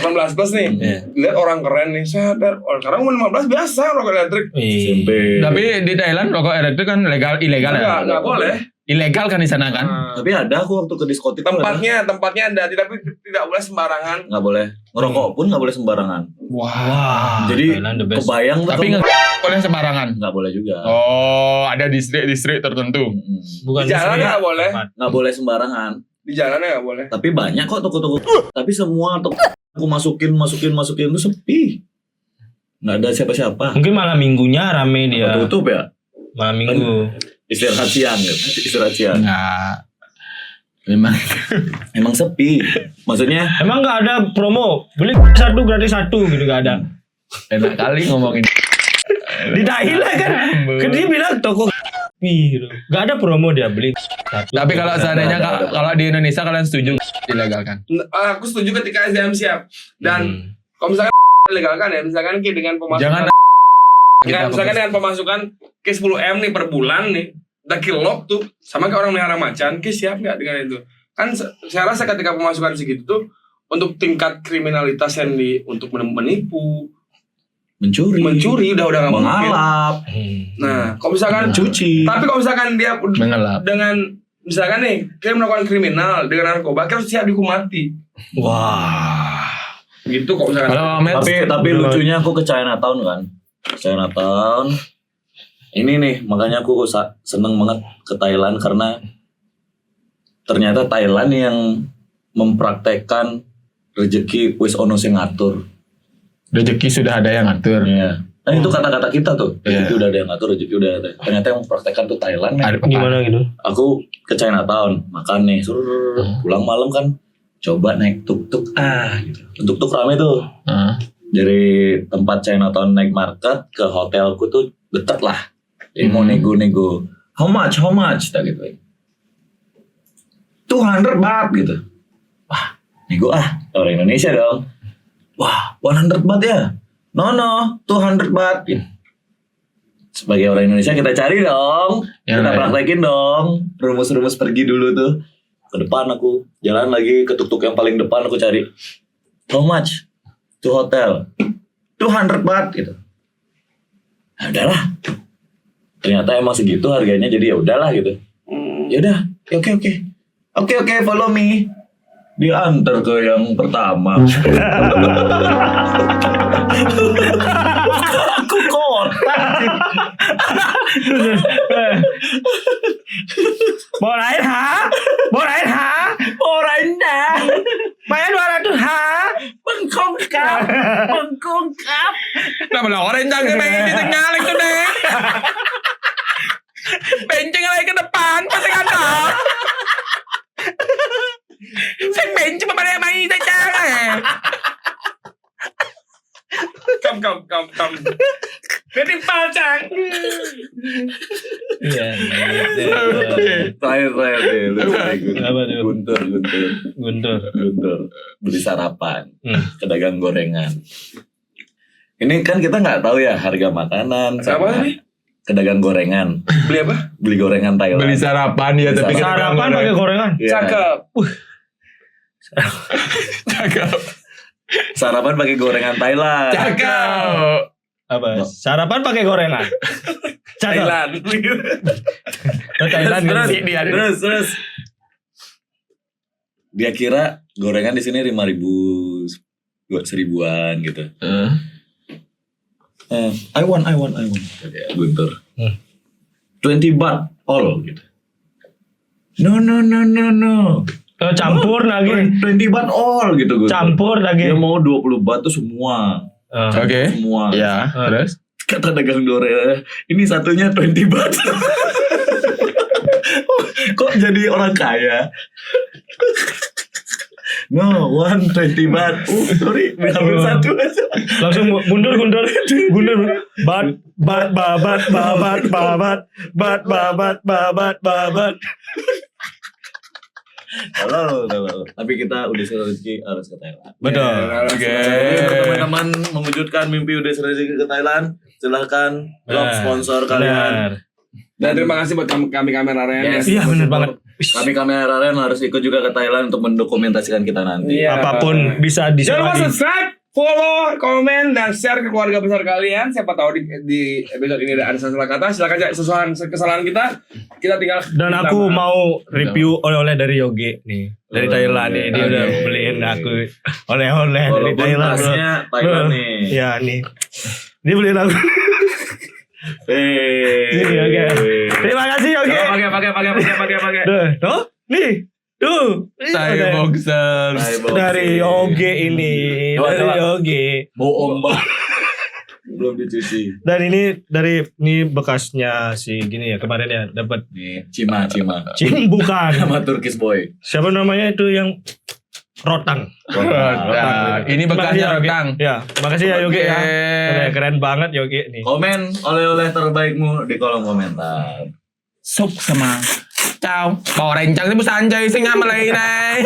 18 plus nih. Lihat orang keren nih, sadar. Orang sekarang umur 15 biasa rokok elektrik. SMP. Tapi di Thailand rokok elektrik kan ilegal ya? Enggak boleh. Ilegal kan di sana kan? Tapi ada aku waktu ke diskotik tuh ada. Tempatnya ada, tapi tidak boleh sembarangan. Nggak boleh. Ngerokok pun nggak boleh sembarangan. Wah. Jadi Thailand the best. kebayang tuh Tapi kamu- nggak boleh sembarangan. nggak boleh juga. Oh, ada distrik tertentu. Bukan Di jalan istri, nggak boleh. Nggak boleh sembarangan. Di jalannya nggak boleh. Tapi banyak kok toko-toko. Tapi semua toko aku masukin itu sepi. Nggak ada siapa-siapa. Mungkin malam minggunya rame dia. Tutup ya. Malam minggu. Istirahat siang gitu. Istirahat siang. Nah, memang Emang sepi. Maksudnya Emang nggak ada promo beli satu gratis satu gitu, nggak ada. enak kali ngomongin. Di Thailand kan dia bilang toko gitu. Nggak ada promo dia beli satu. Tapi kalau seandainya ada. kalau di Indonesia kalian setuju dilegalkan? Aku setuju ketika SDM siap. Dan kalau misalkan legalkan ya, misalkan dengan pemasukan Jangan misalkan dengan pemasukan ke 10 M nih per bulan nih, udah kilok tuh sama kayak orang melihara macan, siap nggak dengan itu? Kan saya rasa ketika pemasukan segitu tuh untuk tingkat kriminalitas yang untuk menipu, mencuri udah nggak mungkin. mengalap, Nah, kalau misalkan cuci. tapi kalau misalkan dia mengelap. dengan misalkan nih kita melakukan kriminal dengan narkoba, kita harus siap dihukum mati. Wah. Gitu kok misalkan. Kalau Ahmed, Tapi lucunya aku ke Chinatown kan. Chinatown. Ini nih, makanya aku seneng banget ke Thailand karena ternyata Thailand yang mempraktekkan rezeki wis ono sing ngatur. rezeki sudah ada yang ngatur. Iya. Nah itu kata-kata kita tuh. Rezeki Iya. udah ada yang ngatur, rezeki udah ada. Ternyata yang mempraktekkan tuh Thailand. nih. Ada Gimana gitu? Aku ke Chinatown, makan nih, pulang malam kan, coba naik tuk-tuk gitu. Tuk-tuk rame tuh. Dari tempat Chinatown naik market ke hotelku tuh deket lah. Jadi mau nego-nego. How much? Tak gitu. 200 baht gitu. Wah, nego orang Indonesia dong. Wah, 100 baht ya? No, 200 baht. Gitu. Sebagai orang Indonesia kita cari dong. Ya, Kita ya. praktekin dong. Rumus-rumus pergi dulu tuh. Ke depan aku. Jalan lagi ke tuk-tuk yang paling depan aku cari. How much? To hotel. 200 baht gitu. Nah, udahlah. Ternyata emang segitu harganya, jadi ya udahlah gitu. Ya udah, oke, follow me. Diantar ke yang pertama. Aku kota. Mau lain ha? Bayar 200 ha? Bengkongkap. Kenapa lah orang jangan main di tengah lagi tuh deh. Benceng lagi ke depan, pasti ada. Saya benceng pada main saja. Kam. Jadi palcang. Iya. Terakhir deh, lu Kenapa tuh? Guntur beli sarapan ke dagang gorengan. Ini kan kita nggak tahu ya harga makanan. Apa nih? Ke dagang gorengan. Beli apa? Beli gorengan Thailand. Beli sarapan ya, tapi Beli Sarapan pakai gorengan. Iya. Cakep. Cakep. Sarapan pakai gorengan Thailand. Cakep. Apa? Sarapan pakai gorengan. Cakep. Thailand. Thailand Terus, gitu. terus. Dia kira gorengan di sini 5.000, 1.000-an gitu. I want. Ya, Guntur. 20 baht all gitu. No. Oh, campur lagi. 20 baht all gitu Guntur. Campur lagi. Dia mau 20 baht tuh semua. Oke. Semua. Ya, terus? Kata dagang gorengan, ini satunya 20 baht. Kok jadi orang kaya? No, 120 baht. Sorry, ambil satu aja. Langsung mundur. Babat. Halo. Tapi kita udah rezeki harus ke Thailand. Betul. Oke. Jadi teman-teman mewujudkan mimpi udah rezeki ke Thailand, silahkan blog sponsor kalian. Dan terima kasih buat kami kamera Ryan. Iya benar banget. Kami kamera Raren harus ikut juga ke Thailand untuk mendokumentasikan kita nanti. Iya. Apapun bisa Jangan lupa disuruh. subscribe, follow, komen, dan share ke keluarga besar kalian. Siapa tahu di episode ini ada salah kata. Silakan cek kesalahan kita tinggal. Dan aku mau review oleh-oleh dari Yogi nih. Dari Thailand nih. Dia udah beliin aku oleh-oleh dari Walaupun Thailand. bro. tasnya Thailand nih. Ya nih. Dia beliin aku. Oke. Terima kasih Yogi. Pakai. Tuh, nih. Tuh. Thai boxer. Dari Yogi ini. Dari Coba. Yogi. Bohong banget. Belum dicuci. Dan ini bekasnya si gini ya kemarin ya dapat Nih, Cima. bukan. Sama Turkish boy. Siapa namanya itu yang Rotang. Rotang. Ini bekasnya Yogi. Rotang. Ya, makasih ya Yogi ya. Oke. Keren banget Yogi nih. Komen oleh-oleh terbaikmu di kolom komentar. Suk sama. Chào. Bò rành trắng với bút sàn chơi sinh năm mà lấy này.